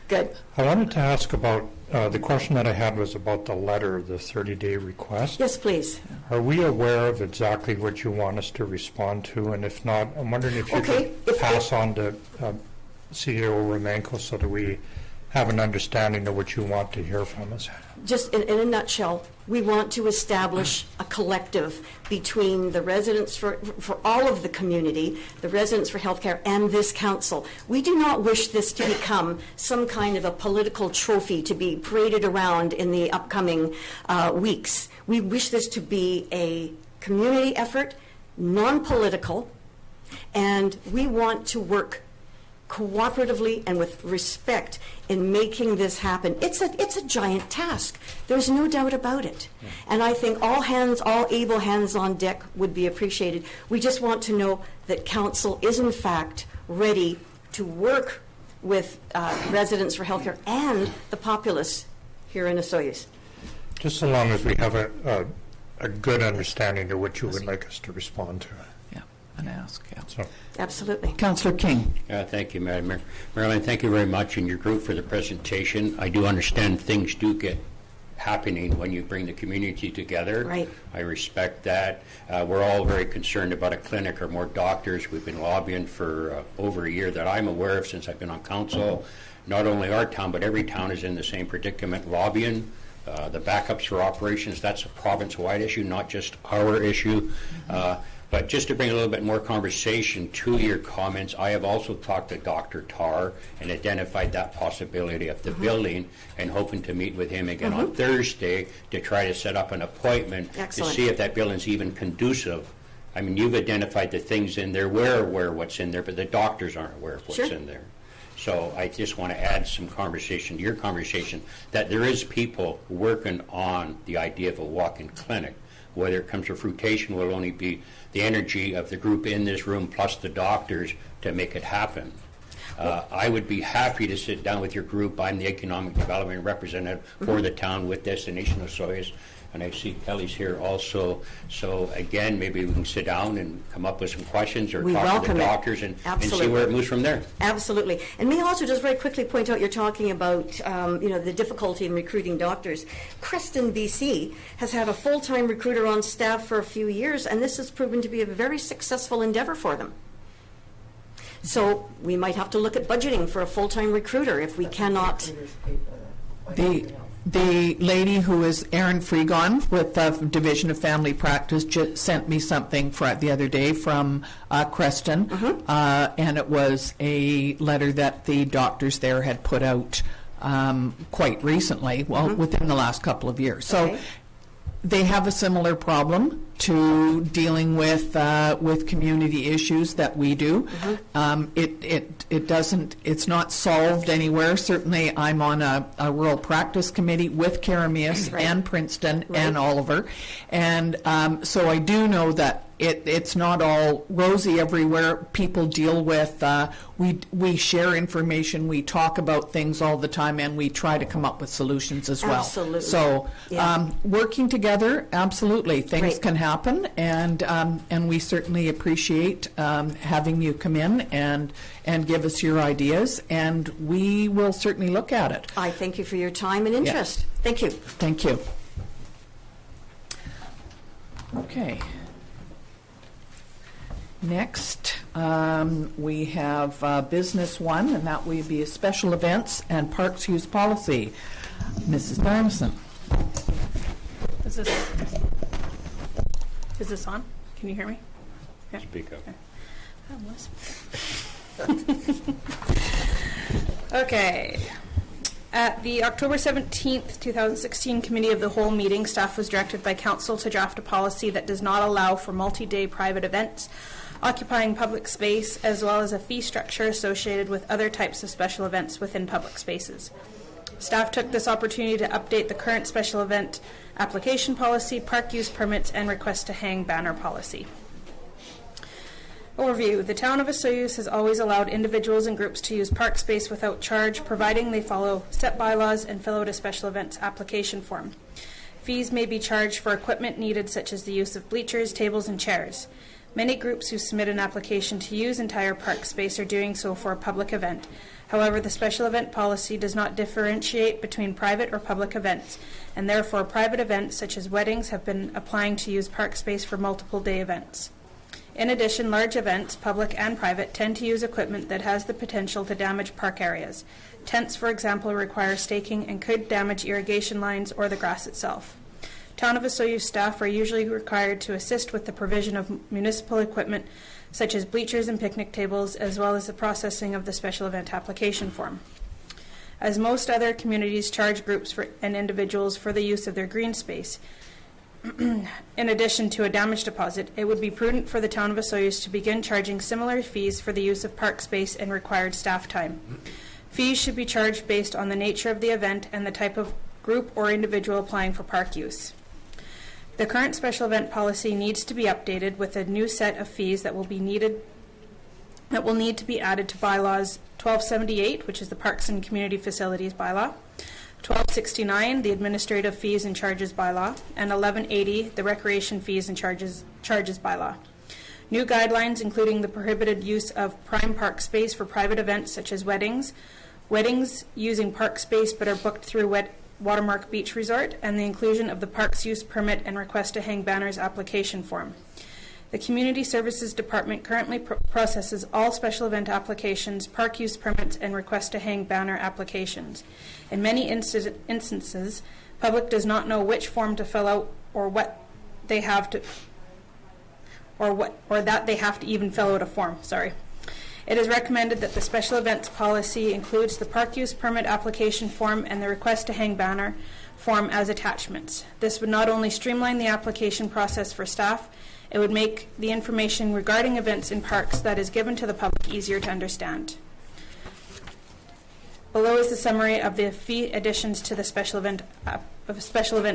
[SPEAKER 6] Good.
[SPEAKER 8] I wanted to ask about, the question that I had was about the letter, the 30-day request.
[SPEAKER 6] Yes, please.
[SPEAKER 8] Are we aware of exactly what you want us to respond to? And if not, I'm wondering if you could pass on to CEO Romanko so that we have an understanding of what you want to hear from us.
[SPEAKER 6] Just in a nutshell, we want to establish a collective between the residents for all of the community, the residents for healthcare, and this council. We do not wish this to become some kind of a political trophy to be paraded around in the upcoming weeks. We wish this to be a community effort, non-political, and we want to work cooperatively and with respect in making this happen. It's a giant task. There's no doubt about it. And I think all able hands on deck would be appreciated. We just want to know that council is in fact ready to work with residents for healthcare and the populace here in Osoyoos.
[SPEAKER 8] Just so long as we have a good understanding of what you would like us to respond to.
[SPEAKER 1] And ask.
[SPEAKER 8] So.
[SPEAKER 6] Absolutely.
[SPEAKER 1] Councillor King.
[SPEAKER 5] Thank you, Madam Mayor. Marilyn, thank you very much and your group for the presentation. I do understand things do get happening when you bring the community together.
[SPEAKER 6] Right.
[SPEAKER 5] I respect that. We're all very concerned about a clinic or more doctors. We've been lobbying for over a year that I'm aware of since I've been on council. Not only our town, but every town is in the same predicament, lobbying. The backups for operations, that's a province-wide issue, not just our issue. But just to bring a little bit more conversation to your comments, I have also talked to Dr. Tarr and identified that possibility of the building and hoping to meet with him again on Thursday to try to set up an appointment to see if that building's even conducive. I mean, you've identified the things in there. We're aware of what's in there, but the doctors aren't aware of what's in there. So I just want to add some conversation to your conversation that there is people working on the idea of a walk-in clinic. Whether it comes to fruition will only be the energy of the group in this room plus the doctors to make it happen. I would be happy to sit down with your group. I'm the economic development representative for the town with Destination Osoyoos, and I see Kelly's here also. So again, maybe we can sit down and come up with some questions or talk to the doctors and see where it moves from there.
[SPEAKER 6] Absolutely. And may I also just very quickly point out, you're talking about the difficulty in recruiting doctors. Creston, BC has had a full-time recruiter on staff for a few years, and this has proven to be a very successful endeavor for them. So we might have to look at budgeting for a full-time recruiter if we cannot.
[SPEAKER 1] The lady who is Erin Freegon with the Division of Family Practice just sent me something the other day from Creston, and it was a letter that the doctors there had put out quite recently, within the last couple of years. So they have a similar problem to dealing with community issues that we do. It's not solved anywhere. Certainly, I'm on a rural practice committee with Karamias and Princeton and Oliver, and so I do know that it's not all rosy everywhere. People deal with, we share information, we talk about things all the time, and we try to come up with solutions as well.
[SPEAKER 6] Absolutely.
[SPEAKER 1] So working together, absolutely, things can happen, and we certainly appreciate having you come in and give us your ideas, and we will certainly look at it.
[SPEAKER 6] I thank you for your time and interest. Thank you.
[SPEAKER 1] Thank you. Okay. Next, we have Business 1, and that would be special events and parks use policy. Mrs. Barmison.
[SPEAKER 10] Is this on? Can you hear me? Yeah.
[SPEAKER 5] Speak up.
[SPEAKER 10] Okay. At the October 17th, 2016 Committee of the Whole meeting, staff was directed by Council to draft a policy that does not allow for multi-day private events occupying public space, as well as a fee structure associated with other types of special events within public spaces. Staff took this opportunity to update the current special event application policy, park use permits, and request to hang banner policy. Overview. The town of Osoyoos has always allowed individuals and groups to use park space without charge, providing they follow set bylaws and fill out a special events application form. Fees may be charged for equipment needed, such as the use of bleachers, tables, and chairs. Many groups who submit an application to use entire park space are doing so for a public event. However, the special event policy does not differentiate between private or public events, and therefore private events such as weddings have been applying to use park space for multiple day events. In addition, large events, public and private, tend to use equipment that has the potential to damage park areas. Tents, for example, require staking and could damage irrigation lines or the grass itself. Town of Osoyoos staff are usually required to assist with the provision of municipal equipment such as bleachers and picnic tables, as well as the processing of the special event application form. As most other communities charge groups and individuals for the use of their green space, in addition to a damage deposit, it would be prudent for the town of Osoyoos to begin charging similar fees for the use of park space and required staff time. Fees should be charged based on the nature of the event and the type of group or individual applying for park use. The current special event policy needs to be updated with a new set of fees that will need to be added to bylaws 1278, which is the Parks and Community Facilities bylaw, 1269, the Administrative Fees and Charges bylaw, and 1180, the Recreation Fees and Charges bylaw. New guidelines, including the prohibited use of prime park space for private events such as weddings using park space but are booked through Watermark Beach Resort, and the inclusion of the parks use permit and request to hang banners application form. The Community Services Department currently processes all special event applications, park use permits, and request to hang banner applications. In many instances, public does not know which form to fill out or what they have to, or that they have to even fill out a form. It is recommended that the special events policy includes the park use permit application form and the request to hang banner form as attachments. This would not only streamline the application process for staff, it would make the information regarding events in parks that is given to the public easier to understand. Below is the summary of the fee additions to the special event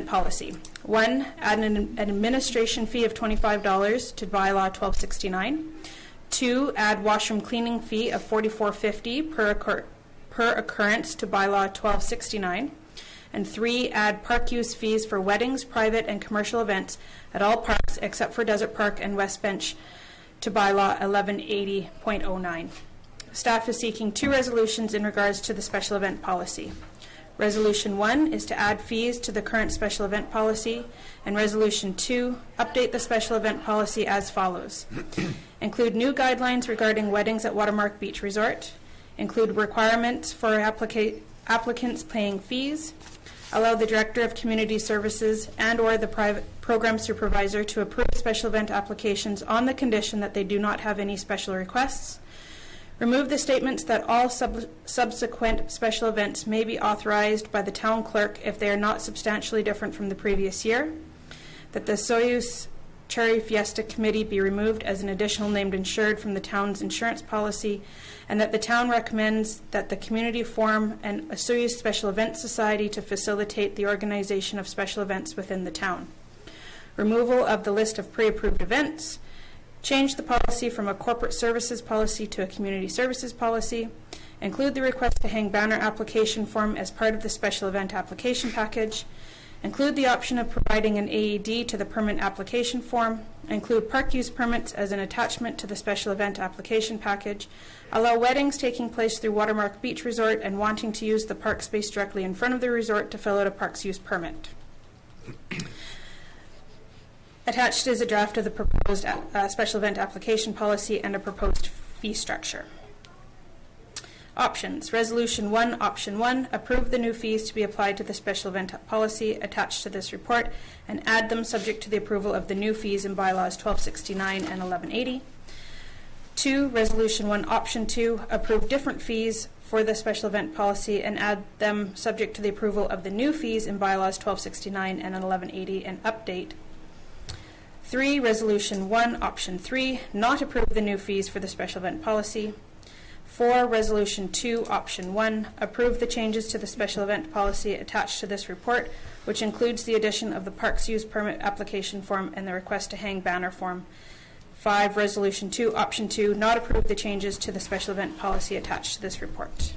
[SPEAKER 10] policy. 1, add an administration fee of $25 to bylaw 1269. 2, add washroom cleaning fee of $44.50 per occurrence to bylaw 1269. And 3, add park use fees for weddings, private, and commercial events at all parks except for Desert Park and West Bench to bylaw 1180.09. Staff is seeking 2 resolutions in regards to the special event policy. Resolution 1 is to add fees to the current special event policy, and Resolution 2, update the special event policy as follows. Include new guidelines regarding weddings at Watermark Beach Resort, include requirements for applicants paying fees, allow the Director of Community Services and or the private program supervisor to approve special event applications on the condition that they do not have any special requests, remove the statements that all subsequent special events may be authorized by the town clerk if they are not substantially different from the previous year, that the Osoyoos Cherry Fiesta Committee be removed as an additional named insured from the town's insurance policy, and that the town recommends that the community form an Osoyoos Special Events Society to facilitate the organization of special events within the town. Removal of the list of pre-approved events, change the policy from a corporate services policy to a community services policy, include the request to hang banner application form as part of the special event application package, include the option of providing an AED to the permit application form, include park use permits as an attachment to the special event application package, allow weddings taking place through Watermark Beach Resort and wanting to use the park space directly in front of the resort to fill out a parks use permit. Attached is a draft of the proposed special event application policy and a proposed fee structure. Options. Resolution 1, Option 1, approve the new fees to be applied to the special event policy attached to this report and add them subject to the approval of the new fees in bylaws 1269 and 1180. 2, Resolution 1, Option 2, approve different fees for the special event policy and add them subject to the approval of the new fees in bylaws 1269 and 1180 and update. 3, Resolution 1, Option 3, not approve the new fees for the special event policy. 4, Resolution 2, Option 1, approve the changes to the special event policy attached to this report, which includes the addition of the parks use permit application form and the request to hang banner form. 5, Resolution 2, Option 2, not approve the changes to the special event policy attached to this report.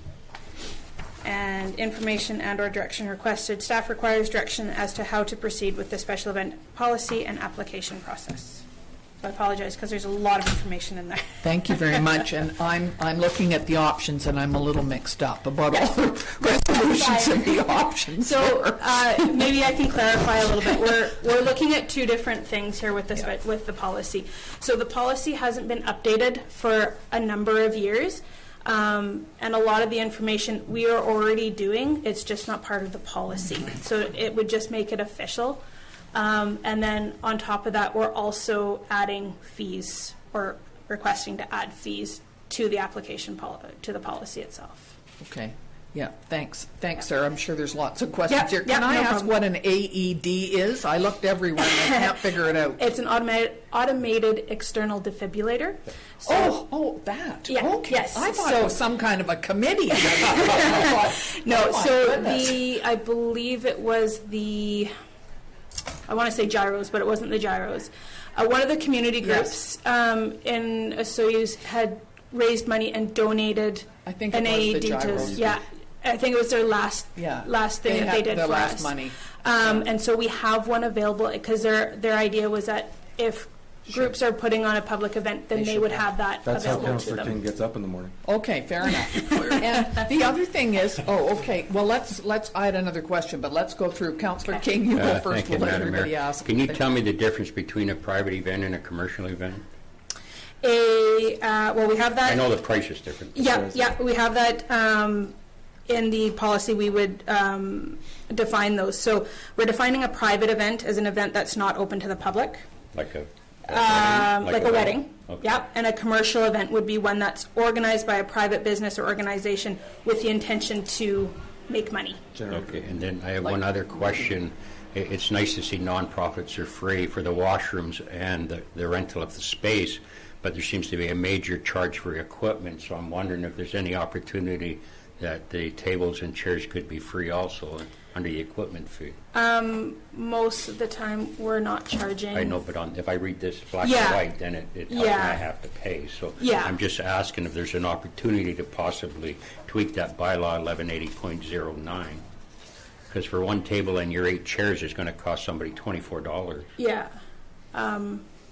[SPEAKER 10] And information and or direction requested. Staff requires direction as to how to proceed with the special event policy and application process. So I apologize because there's a lot of information in there.
[SPEAKER 1] Thank you very much. And I'm looking at the options and I'm a little mixed up about all the resolutions and the options.
[SPEAKER 10] So maybe I can clarify a little bit. We're looking at two different things here with the with the policy. So the policy hasn't been updated for a number of years. And a lot of the information we are already doing, it's just not part of the policy. So it would just make it official. And then on top of that, we're also adding fees or requesting to add fees to the application to the policy itself.
[SPEAKER 1] Okay. Yeah, thanks. Thanks, Sarah. I'm sure there's lots of questions here. Can
[SPEAKER 10] no
[SPEAKER 1] I ask
[SPEAKER 10] problem.
[SPEAKER 1] what an AED is? I looked everywhere and I can't figure it out.
[SPEAKER 10] It's an automated external defibrillator. So,
[SPEAKER 1] that.
[SPEAKER 10] Yeah,
[SPEAKER 1] okay.
[SPEAKER 10] yes.
[SPEAKER 1] I thought
[SPEAKER 10] So-
[SPEAKER 1] it was some kind of a committee.
[SPEAKER 10] No,
[SPEAKER 1] my
[SPEAKER 10] so
[SPEAKER 1] goodness.
[SPEAKER 10] I believe it was I want to say gyros, but it wasn't the gyros. One of the community groups in Osoyoos had raised money and donated
[SPEAKER 1] I think
[SPEAKER 10] an
[SPEAKER 1] it was
[SPEAKER 10] AED
[SPEAKER 1] the gyros.
[SPEAKER 10] to, yeah, I think it was their last thing that they did
[SPEAKER 1] the
[SPEAKER 10] for
[SPEAKER 1] last
[SPEAKER 10] us.
[SPEAKER 1] money.
[SPEAKER 10] And so we have one available because their idea was that if groups are putting on a public event, then they would have that
[SPEAKER 3] That's how
[SPEAKER 10] available to
[SPEAKER 3] Councillor King
[SPEAKER 10] them.
[SPEAKER 3] gets up in the morning.
[SPEAKER 1] Okay, fair enough. And the other thing is, okay, well, let's I had another question, but let's go through. Councillor King, you go first.
[SPEAKER 5] Thank you,
[SPEAKER 1] We'll let
[SPEAKER 5] Madam
[SPEAKER 1] everybody
[SPEAKER 5] Mayor.
[SPEAKER 1] ask.
[SPEAKER 5] Can you tell me the difference between a private event and a commercial event?
[SPEAKER 10] Well, we have that.
[SPEAKER 5] I know the price is different.
[SPEAKER 10] Yeah, we have that in the policy. We would define those. So we're defining a private event as an event that's not open to the public.
[SPEAKER 5] Like a
[SPEAKER 10] wedding.
[SPEAKER 5] Okay.
[SPEAKER 10] Yep. And a commercial event would be one that's organized by a private business or organization with the intention to make money.
[SPEAKER 5] Okay, and then I have one other question. It's nice to see nonprofits are free for the washrooms and the rental of the space, but there seems to be a major charge for equipment, so I'm wondering if there's any opportunity that the tables and chairs could be free also under the equipment fee.
[SPEAKER 10] Most of the time, we're not charging.
[SPEAKER 5] I know, but if I read this black
[SPEAKER 10] Yeah.
[SPEAKER 5] and white, then it tells me
[SPEAKER 10] Yeah.
[SPEAKER 5] I have to pay. So
[SPEAKER 10] Yeah.
[SPEAKER 5] I'm just asking if there's an opportunity to possibly tweak that bylaw 1180.09. Because for one table and your 8 chairs is going to cost somebody $24.
[SPEAKER 10] Yeah.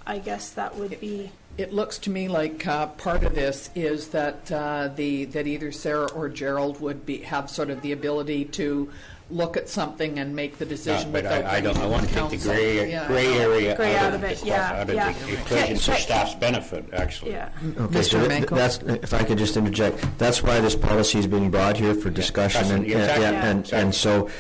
[SPEAKER 10] I guess that would be.
[SPEAKER 1] It looks to me like part of this is that that either Sarah or Gerald would have sort of the ability to look at something and make the decision.
[SPEAKER 5] But
[SPEAKER 1] without
[SPEAKER 5] I don't. I want to take the
[SPEAKER 1] council.
[SPEAKER 5] gray
[SPEAKER 1] Yeah.
[SPEAKER 5] area
[SPEAKER 10] Gray out of it,
[SPEAKER 5] out of the equation for staff's benefit, actually.
[SPEAKER 10] Yeah.
[SPEAKER 4] Okay,
[SPEAKER 1] Mr.
[SPEAKER 4] so
[SPEAKER 1] Manco?
[SPEAKER 4] that's, if I could just interject, that's why this policy is being brought here for discussion. And,
[SPEAKER 5] exactly.
[SPEAKER 4] yeah, and so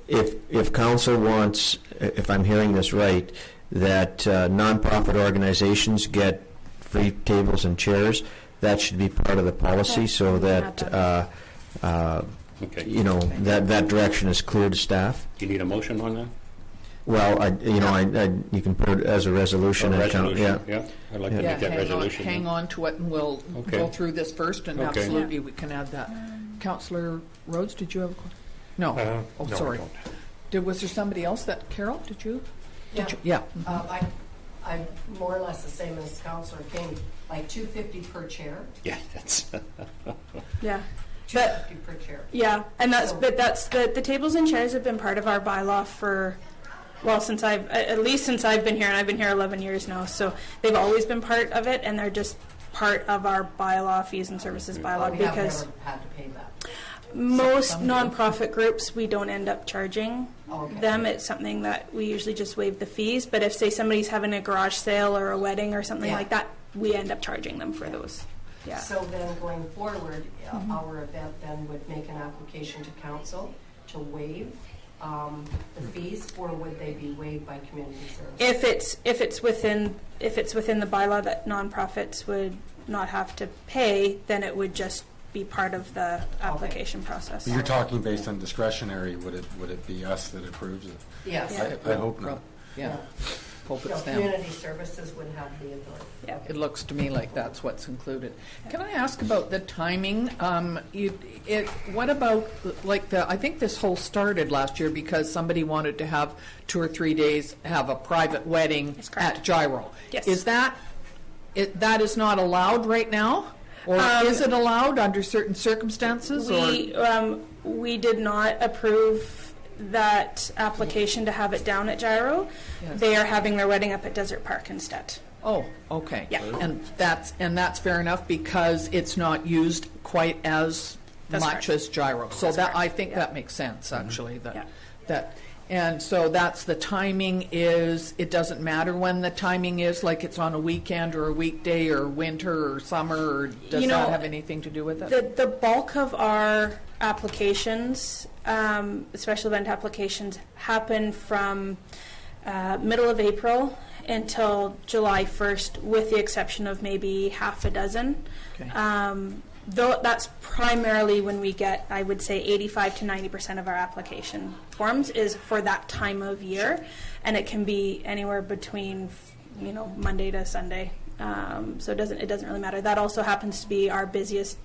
[SPEAKER 4] if council wants, if I'm hearing this right, that nonprofit organizations get free tables and chairs, that should be part of the policy so that
[SPEAKER 5] Okay.
[SPEAKER 4] you know, that direction is clear to staff.
[SPEAKER 5] Do you need a motion on that?
[SPEAKER 4] Well, you can put it as a resolution.
[SPEAKER 5] Or a
[SPEAKER 4] and count-
[SPEAKER 5] resolution? Yeah. I'd like to
[SPEAKER 1] Yeah,
[SPEAKER 5] make that resolution.
[SPEAKER 1] hang on to it, and we'll
[SPEAKER 5] Okay.
[SPEAKER 1] go through this first, and
[SPEAKER 5] Okay.
[SPEAKER 1] absolutely we can add that. Councillor Rhodes, did you have a question? No. Oh,
[SPEAKER 8] no, I
[SPEAKER 1] sorry.
[SPEAKER 8] don't.
[SPEAKER 1] Was there somebody else that, Carol, did you?
[SPEAKER 9] Yeah.
[SPEAKER 1] Yeah.
[SPEAKER 9] I'm more or less the same as Councillor King, like $250 per chair.
[SPEAKER 5] Yeah, that's.
[SPEAKER 10] Yeah. But
[SPEAKER 9] $250 per chair.
[SPEAKER 10] yeah, and that's the tables and chairs have been part of our bylaw for, well, since at least since I've been here, and I've been here 11 years now. So they've always been part of it, and they're just part of our bylaw, fees and services bylaw,
[SPEAKER 9] We have
[SPEAKER 10] because
[SPEAKER 9] never had to pay that.
[SPEAKER 10] most nonprofit groups, we don't end up charging
[SPEAKER 9] Okay.
[SPEAKER 10] them. It's something that we usually just waive the fees. But if, say, somebody's having a garage sale or a wedding or something
[SPEAKER 9] Yeah.
[SPEAKER 10] like that, we end up charging them for those. Yeah.
[SPEAKER 9] So then going forward, our event then would make an application to council to waive the fees, or would they be waived by community service?
[SPEAKER 10] If it's within the bylaw that nonprofits would not have to pay, then it would just be part of the application process.
[SPEAKER 3] You're talking based on discretionary, would it be us that approves it?
[SPEAKER 9] Yes.
[SPEAKER 3] I hope not.
[SPEAKER 1] Yeah. Hope
[SPEAKER 9] So
[SPEAKER 1] it's them.
[SPEAKER 9] community services would have the authority.
[SPEAKER 10] Yeah.
[SPEAKER 1] It looks to me like that's what's included. Can I ask about the timing? What about, like, I think this whole started last year because somebody wanted to have 2 or 3 days, have a private wedding
[SPEAKER 10] That's correct.
[SPEAKER 1] at Gyro.
[SPEAKER 10] Yes.
[SPEAKER 1] Is that is not allowed right now? Or is it allowed under certain circumstances?
[SPEAKER 10] We did not approve that application to have it down at Gyro.
[SPEAKER 1] Yes.
[SPEAKER 10] They are having their wedding up at Desert Park instead.
[SPEAKER 1] Oh, okay.
[SPEAKER 10] Yeah.
[SPEAKER 1] And that's fair enough because it's not used quite as
[SPEAKER 10] That's
[SPEAKER 1] much
[SPEAKER 10] correct.
[SPEAKER 1] as Gyro. So
[SPEAKER 10] That's
[SPEAKER 1] that
[SPEAKER 10] correct.
[SPEAKER 1] I think
[SPEAKER 10] Yeah.
[SPEAKER 1] that makes sense actually.
[SPEAKER 10] Yeah.
[SPEAKER 1] And so that's the timing is, it doesn't matter when the timing is, like it's on a weekend or a weekday or winter or summer, or does that have anything to do with it?
[SPEAKER 10] The bulk of our applications, special event applications, happen from middle of April until July 1st, with the exception of maybe half a dozen.
[SPEAKER 1] Okay.
[SPEAKER 10] Though that's primarily when we get, I would say, 85 to 90% of our application forms is for that time of year, and it can be anywhere between, Monday to Sunday. So it doesn't really matter. That also happens to be our busiest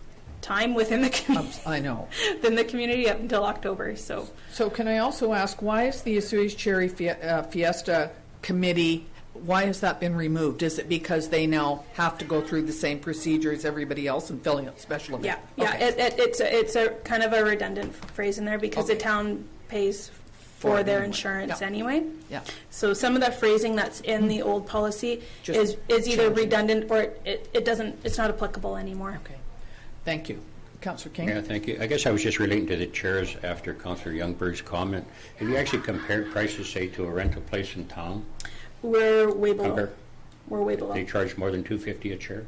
[SPEAKER 10] time within the community.
[SPEAKER 1] I know.
[SPEAKER 10] Within the community up until October. So
[SPEAKER 1] Can I also ask, why is the Osoyoos Cherry Fiesta Committee, why has that been removed? Is it because they now have to go through the same procedure as everybody else in filling out special events?
[SPEAKER 10] yeah,
[SPEAKER 1] Okay.
[SPEAKER 10] it's a kind of a redundant phrase in there because the
[SPEAKER 1] Okay.
[SPEAKER 10] town pays for their insurance
[SPEAKER 1] Yeah.
[SPEAKER 10] anyway.
[SPEAKER 1] Yeah.
[SPEAKER 10] So some of the phrasing that's in the old policy
[SPEAKER 1] Just
[SPEAKER 10] is either
[SPEAKER 1] changing.
[SPEAKER 10] redundant or it's not applicable anymore.
[SPEAKER 1] Okay. Thank you. Councillor King?
[SPEAKER 5] Yeah, thank you. I guess I was just relating to the chairs after Councillor Youngbird's comment. Have you actually compared prices, say, to a rental place in town?
[SPEAKER 10] We're way below.
[SPEAKER 5] Compare?
[SPEAKER 10] We're way below.
[SPEAKER 5] They charge more than $250 a chair?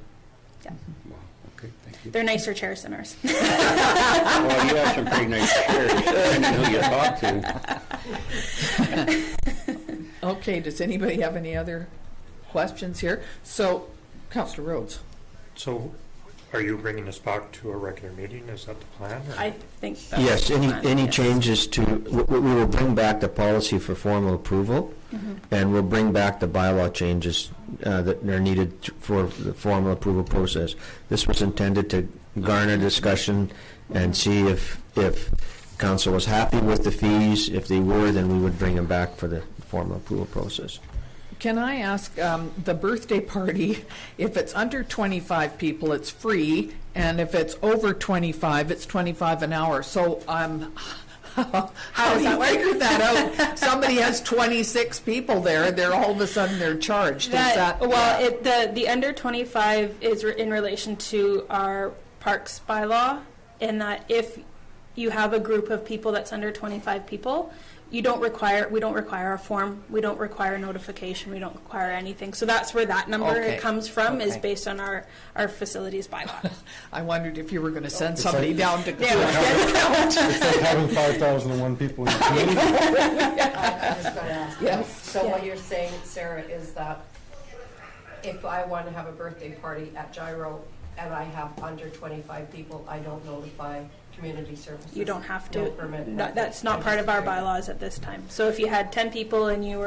[SPEAKER 10] Yeah.
[SPEAKER 5] Wow, okay, thank you.
[SPEAKER 10] They're nicer chairs than ours.
[SPEAKER 5] Well, you have some pretty nice chairs, depending on who you talk to.
[SPEAKER 1] Okay, does anybody have any other questions here? So, Councillor Rhodes.
[SPEAKER 8] So are you bringing this back to a regular meeting? Is that the plan? or-
[SPEAKER 10] I think that's
[SPEAKER 4] Yes,
[SPEAKER 10] the plan,
[SPEAKER 4] any
[SPEAKER 10] yes.
[SPEAKER 4] changes to, we will bring back the policy for formal approval, and we'll bring back the bylaw changes that are needed for the formal approval process. This was intended to garner discussion and see if council was happy with the fees. If they were, then we would bring them back for the formal approval process.
[SPEAKER 1] Can I ask, the birthday party, if it's under 25 people, it's free, and if it's over 25, it's 25 an hour. So How do you figure that out? Somebody has 26 people there, they're all of a sudden they're charged.
[SPEAKER 10] The under 25 is in relation to our parks bylaw, in that if you have a group of people that's under 25 people, we don't require a form, we don't require notification, we don't require anything. So that's where that number comes from, is based on our facilities bylaw.
[SPEAKER 1] I wondered if you were going to send somebody down to get
[SPEAKER 3] It's like having 5,001 people in the community.
[SPEAKER 11] I was going to ask.
[SPEAKER 1] Yes.
[SPEAKER 11] So what you're saying, Sarah, is that if I want to have a birthday party at Gyro and I have under 25 people, I don't notify community services?
[SPEAKER 10] You don't have to.
[SPEAKER 11] No permit.
[SPEAKER 10] That's not part of our bylaws at this time. So if you had 10 people and you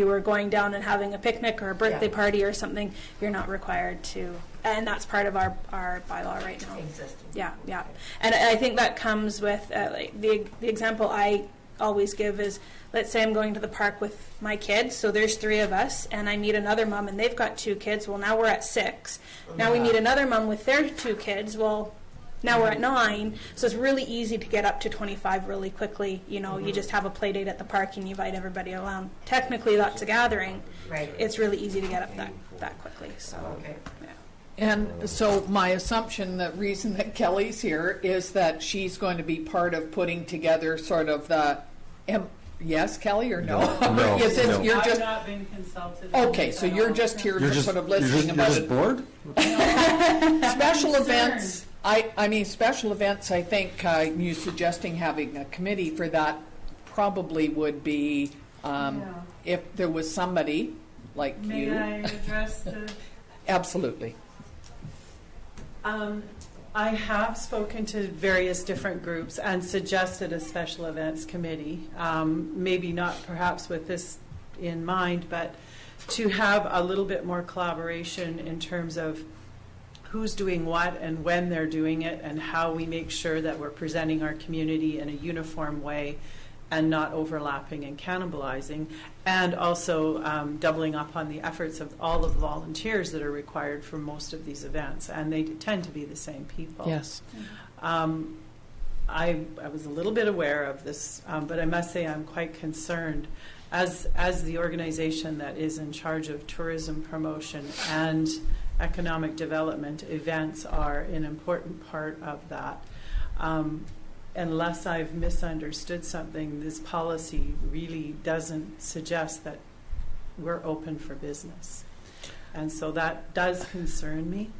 [SPEAKER 10] were going down and having a picnic or a birthday party or something, you're not required to. And that's part of our bylaw right now.
[SPEAKER 11] Existing.
[SPEAKER 10] Yeah. And I think that comes with like the example I always give is, let's say I'm going to the park with my kids, so there's 3 of us, and I meet another mom and they've got 2 kids. Well, now we're at 6. Now we meet another mom with their 2 kids. Well, now we're at 9, so it's really easy to get up to 25 really quickly. You know, you just have a play date at the park and you invite everybody around. Technically, that's a gathering.
[SPEAKER 11] Right.
[SPEAKER 10] It's really easy to get up that quickly. So,
[SPEAKER 11] Okay.
[SPEAKER 10] yeah.
[SPEAKER 1] And so my assumption, the reason that Kelly's here is that she's going to be part of putting together sort of the, yes, Kelly, or no?
[SPEAKER 4] No.
[SPEAKER 1] Yes,
[SPEAKER 4] No.
[SPEAKER 1] you're just,
[SPEAKER 12] I've not been consulted.
[SPEAKER 1] okay, so you're just here to sort of listening about it.
[SPEAKER 3] Bored?
[SPEAKER 1] Special events, I mean, special events, I think you suggesting having a committee for that probably would be, if there was somebody like you.
[SPEAKER 12] May I address the...
[SPEAKER 1] Absolutely.
[SPEAKER 12] I have spoken to various different groups and suggested a special events committee, maybe not perhaps with this in mind, but to have a little bit more collaboration in terms of who's doing what and when they're doing it, and how we make sure that we're presenting our community in a uniform way and not overlapping and cannibalizing, and also doubling up on the efforts of all of the volunteers that are required for most of these events, and they tend to be the same people.
[SPEAKER 1] Yes.
[SPEAKER 12] I was a little bit aware of this, but I must say I'm quite concerned as the organization that is in charge of tourism promotion and economic development. Events are an important part of that. Unless I've misunderstood something, this policy really doesn't suggest that we're open for business. And so that does concern me.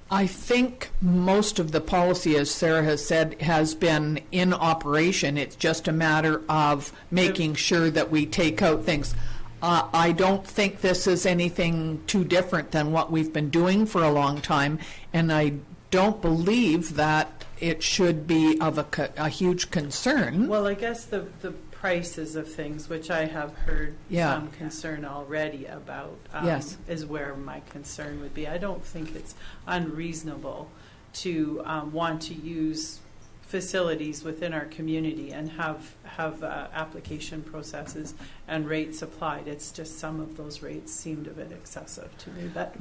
[SPEAKER 1] I think most of the policy, as Sarah has said, has been in operation. It's just a matter of making sure that we take out things. I don't think this is anything too different than what we've been doing for a long time, and I don't believe that it should be of a huge concern.
[SPEAKER 12] Well, I guess the prices of things, which I have heard some concern already about, is where my concern would be. I don't think it's unreasonable to want to use facilities within our community and have application processes and rates applied. It's just some of those rates seemed a bit excessive to me. But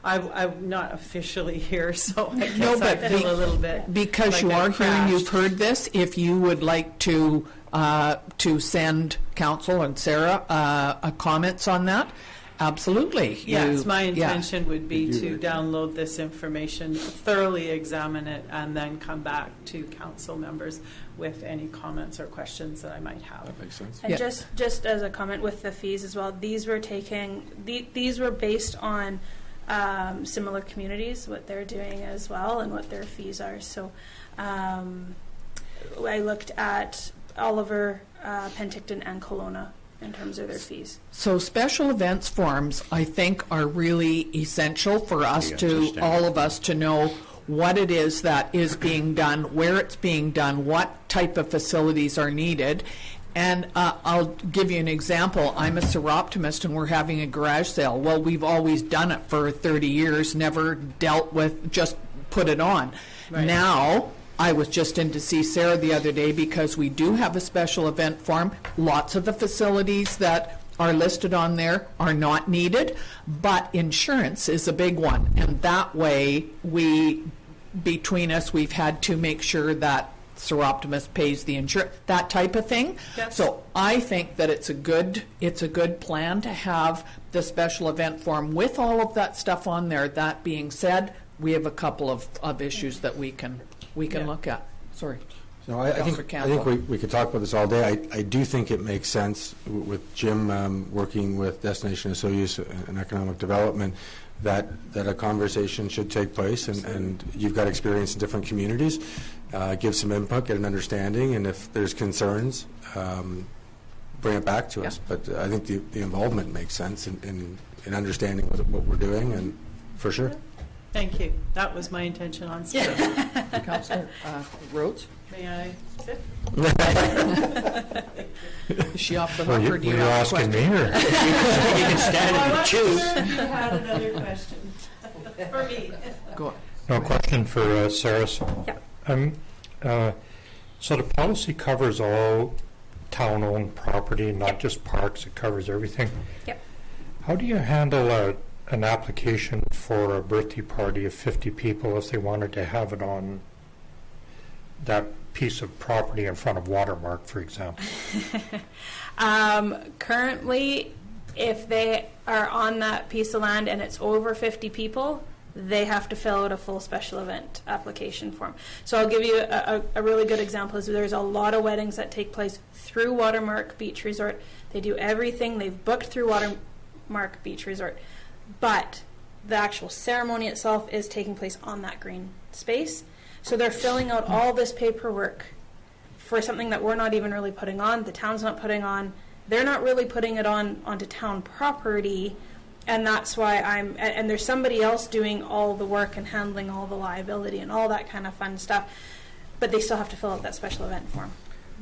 [SPEAKER 12] I'm not officially here, so I guess I feel a little bit
[SPEAKER 1] because
[SPEAKER 12] like
[SPEAKER 1] you
[SPEAKER 12] I've
[SPEAKER 1] are hearing,
[SPEAKER 12] crashed.
[SPEAKER 1] you've heard this. If you would like to send Council and Sarah comments on that, absolutely.
[SPEAKER 12] Yes, my intention would be to download this information, thoroughly examine it, and then come back to council members with any comments or questions that I might have.
[SPEAKER 3] That makes sense.
[SPEAKER 10] And just as a comment with the fees as well, these were based on similar communities, what they're doing as well, and what their fees are. So I looked at Oliver, Penticton, and Kelowna in terms of their fees.
[SPEAKER 1] So special events forms, I think, are really essential for us all of us to know what it is that is being done, where it's being done, what type of facilities are needed. And I'll give you an example. I'm a seroptimist and we're having a garage sale. Well, we've always done it for 30 years, never dealt with, just put it on.
[SPEAKER 12] Right.
[SPEAKER 1] Now, I was just in to see Sarah the other day because we do have a special event form. Lots of the facilities that are listed on there are not needed, but insurance is a big one. And that way, between us, we've had to make sure that Seroptimus pays the insurance, that type of thing.
[SPEAKER 12] Yes.
[SPEAKER 1] So I think that it's a good plan to have the special event form with all of that stuff on there. That being said, we have a couple of issues that we can look at. Sorry.
[SPEAKER 3] No, I think we could talk about this all day. I do think it makes sense with Jim working with Destination Osoyoos and Economic Development that a conversation should take place, and you've got experience in different communities. Give some input, get an understanding, and if there's concerns, bring it back to us. But I think the involvement makes sense in understanding what we're doing, and for sure.
[SPEAKER 12] Thank you. That was my intention on sitting.
[SPEAKER 1] Councillor Rhodes?
[SPEAKER 12] May I sit?
[SPEAKER 1] Is she off the hook, or do
[SPEAKER 8] Were
[SPEAKER 1] you
[SPEAKER 8] you
[SPEAKER 1] have a
[SPEAKER 8] asking
[SPEAKER 1] question?
[SPEAKER 8] me, or?
[SPEAKER 5] You can stand and choose.
[SPEAKER 12] You had another question for me.
[SPEAKER 1] Go on.
[SPEAKER 8] No, question for Sarah.
[SPEAKER 10] Yeah.
[SPEAKER 8] So the policy covers all town-owned property, not just parks, it covers everything.
[SPEAKER 10] Yep.
[SPEAKER 8] How do you handle an application for a birthday party of 50 people if they wanted to have it on that piece of property in front of Watermark, for example?
[SPEAKER 10] Currently, if they are on that piece of land and it's over 50 people, they have to fill out a full special event application form. So I'll give you a really good example. Is there's a lot of weddings that take place through Watermark Beach Resort. They do everything. They've booked through Watermark Beach Resort. But the actual ceremony itself is taking place on that green space. So they're filling out all this paperwork for something that we're not even really putting on, the town's not putting on. They're not really putting it onto town property, and that's why and there's somebody else doing all the work and handling all the liability and all that kind of fun stuff, but they still have to fill out that special event form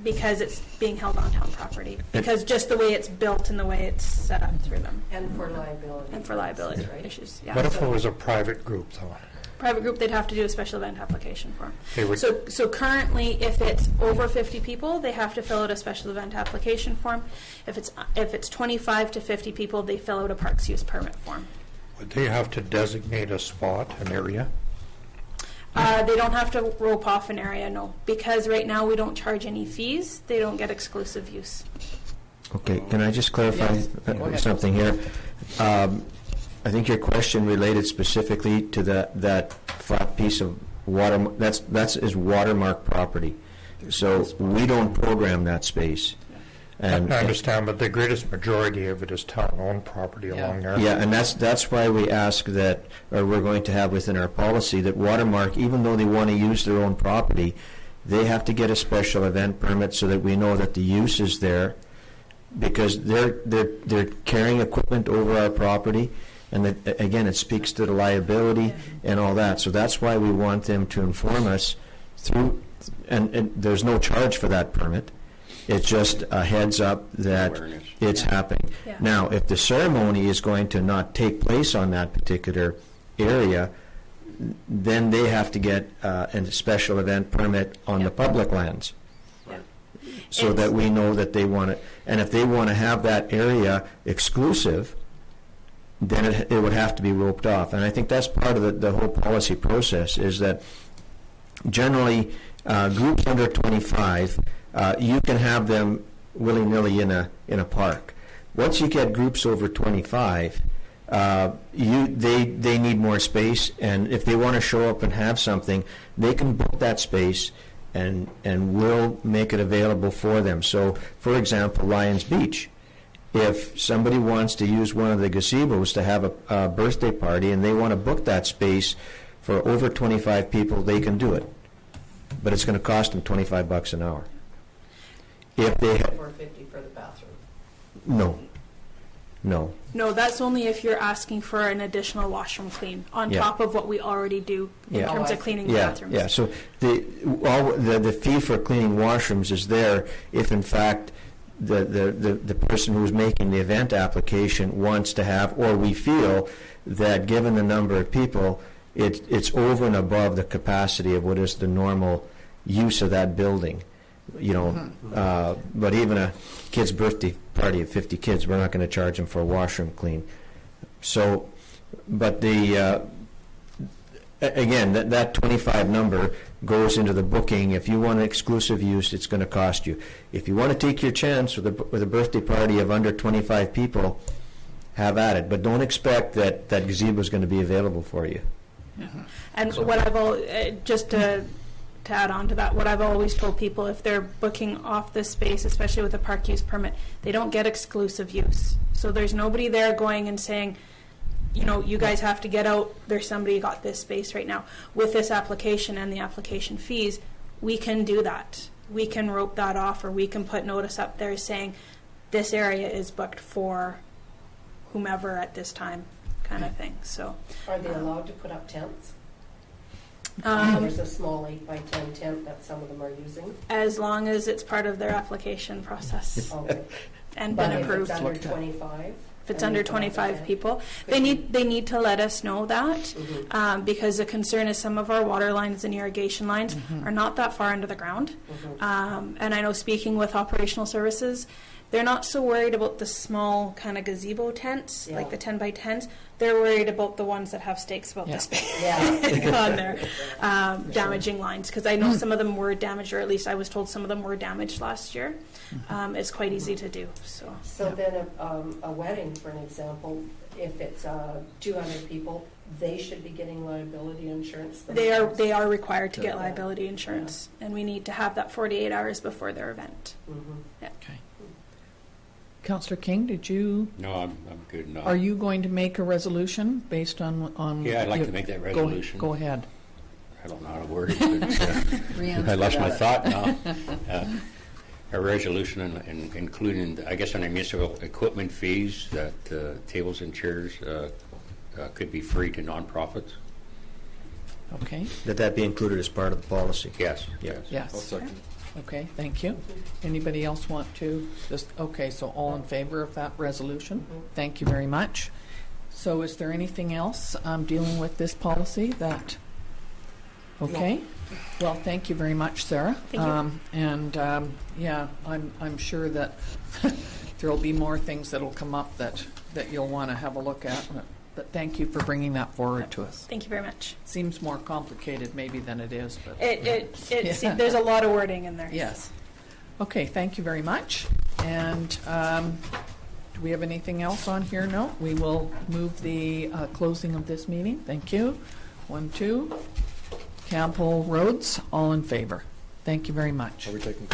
[SPEAKER 10] because it's being held on town property, because just the way it's built and the way it's set up through them.
[SPEAKER 11] And for liability.
[SPEAKER 10] Issues, yeah.
[SPEAKER 8] What if it was a private group, though?
[SPEAKER 10] Private group, they'd have to do a special event application form.
[SPEAKER 8] They would-
[SPEAKER 10] So currently, if it's over 50 people, they have to fill out a special event application form. If it's 25 to 50 people, they fill out a parks use permit form.
[SPEAKER 8] Would they have to designate a spot, an area?
[SPEAKER 10] They don't have to rope off an area, no, because right now we don't charge any fees. They don't get exclusive use.
[SPEAKER 4] Okay, can I just clarify
[SPEAKER 1] Yes. Go ahead.
[SPEAKER 4] something here? I think your question related specifically to that flat piece of water, that's Watermark property. So we don't program that space. And
[SPEAKER 8] I understand, but the greatest majority of it is town-owned property along there.
[SPEAKER 4] yeah, and that's why we ask that, or we're going to have within our policy, that Watermark, even though they want to use their own property, they have to get a special event permit so that we know that the use is there, because they're carrying equipment over our property, and that, again, it speaks to the liability and all that. So that's why we want them to inform us through, and there's no charge for that permit. It's just a heads up that
[SPEAKER 5] Awareness.
[SPEAKER 4] it's happening.
[SPEAKER 10] Yeah.
[SPEAKER 4] Now, if the ceremony is going to not take place on that particular area, then they have to get a special event permit on the public lands.
[SPEAKER 10] Yeah.
[SPEAKER 4] So that we know that they want it. And if they want to have that area exclusive, then it would have to be roped off. And I think that's part of the whole policy process, is that generally groups under 25, you can have them willy-nilly in a park. Once you get groups over 25, they need more space, and if they want to show up and have something, they can book that space, and we'll make it available for them. So, for example, Lions Beach. If somebody wants to use one of the gazebos to have a birthday party and they want to book that space for over 25 people, they can do it. But it's going to cost them $25 an hour. If they
[SPEAKER 11] $4.50 for the bathroom.
[SPEAKER 4] no.
[SPEAKER 10] No, that's only if you're asking for an additional washroom clean on
[SPEAKER 4] Yeah.
[SPEAKER 10] top of what we already do in
[SPEAKER 4] Yeah.
[SPEAKER 10] terms of cleaning the
[SPEAKER 4] Yeah,
[SPEAKER 10] bathrooms.
[SPEAKER 4] yeah. So the fee for cleaning washrooms is there if, in fact, the person who's making the event application wants to have, or we feel that given the number of people, it's over and above the capacity of what is the normal use of that building. You know, but even a kid's birthday party of 50 kids, we're not going to charge them for a washroom clean. So, but Again, that 25 number goes into the booking. If you want an exclusive use, it's going to cost you. If you want to take your chance with a birthday party of under 25 people, have at it. But don't expect that gazebo is going to be available for you.
[SPEAKER 10] And what I've just to add on to that, what I've always told people, if they're booking off this space, especially with a park use permit, they don't get exclusive use. So there's nobody there going and saying, you know, you guys have to get out, there's somebody got this space right now. With this application and the application fees, we can do that. We can rope that off, or we can put notice up there saying this area is booked for whomever at this time, kind of thing. So
[SPEAKER 11] are they allowed to put up tents? There's a small 8x10 tent that some of them are using.
[SPEAKER 10] As long as it's part of their application process.
[SPEAKER 11] Okay.
[SPEAKER 10] And
[SPEAKER 11] But
[SPEAKER 10] been
[SPEAKER 11] if
[SPEAKER 10] approved.
[SPEAKER 11] it's under 25?
[SPEAKER 10] If it's under 25 people, they need to let us know that, because the concern is some of our water lines and irrigation lines are not that far under the ground. And I know, speaking with operational services, they're not so worried about the small kind of gazebo tents, like the 10x10s. They're worried about the ones that have stakes about this big on there, damaging lines. Because I know some of them were damaged, or at least I was told some of them were damaged last year. It's quite easy to do. So
[SPEAKER 11] then a wedding, for an example, if it's 200 people, they should be getting liability insurance themselves?
[SPEAKER 10] They are required to get liability insurance, and we need to have that 48 hours before their event.
[SPEAKER 1] Okay. Councillor King, did you?
[SPEAKER 5] No, I'm good now.
[SPEAKER 1] Are you going to make a resolution based on?
[SPEAKER 5] Yeah, I'd like to make that resolution.
[SPEAKER 1] Go ahead.
[SPEAKER 5] I don't know how to word it, but I lost my thought now. A resolution including, I guess, on the municipal equipment fees, that tables and chairs could be free to nonprofits.
[SPEAKER 1] Okay.
[SPEAKER 4] That be included as part of the policy.
[SPEAKER 5] Yes.
[SPEAKER 1] Yes.
[SPEAKER 3] I'll second.
[SPEAKER 1] Okay, thank you. Anybody else want to okay, so all in favor of that resolution? Thank you very much. So is there anything else dealing with this policy that, okay? Well, thank you very much, Sarah.
[SPEAKER 10] Thank you.
[SPEAKER 1] And yeah, I'm sure that there will be more things that will come up that you'll want to have a look at. But thank you for bringing that forward to us.
[SPEAKER 10] Thank you very much.
[SPEAKER 1] Seems more complicated maybe than it is, but
[SPEAKER 10] There's a lot of wording in there.
[SPEAKER 1] yes. Okay, thank you very much. And do we have anything else on here? No. We will move the closing of this meeting. Thank you. 1, 2. Campbell Roads, all in favor. Thank you very much.
[SPEAKER 3] Are we taking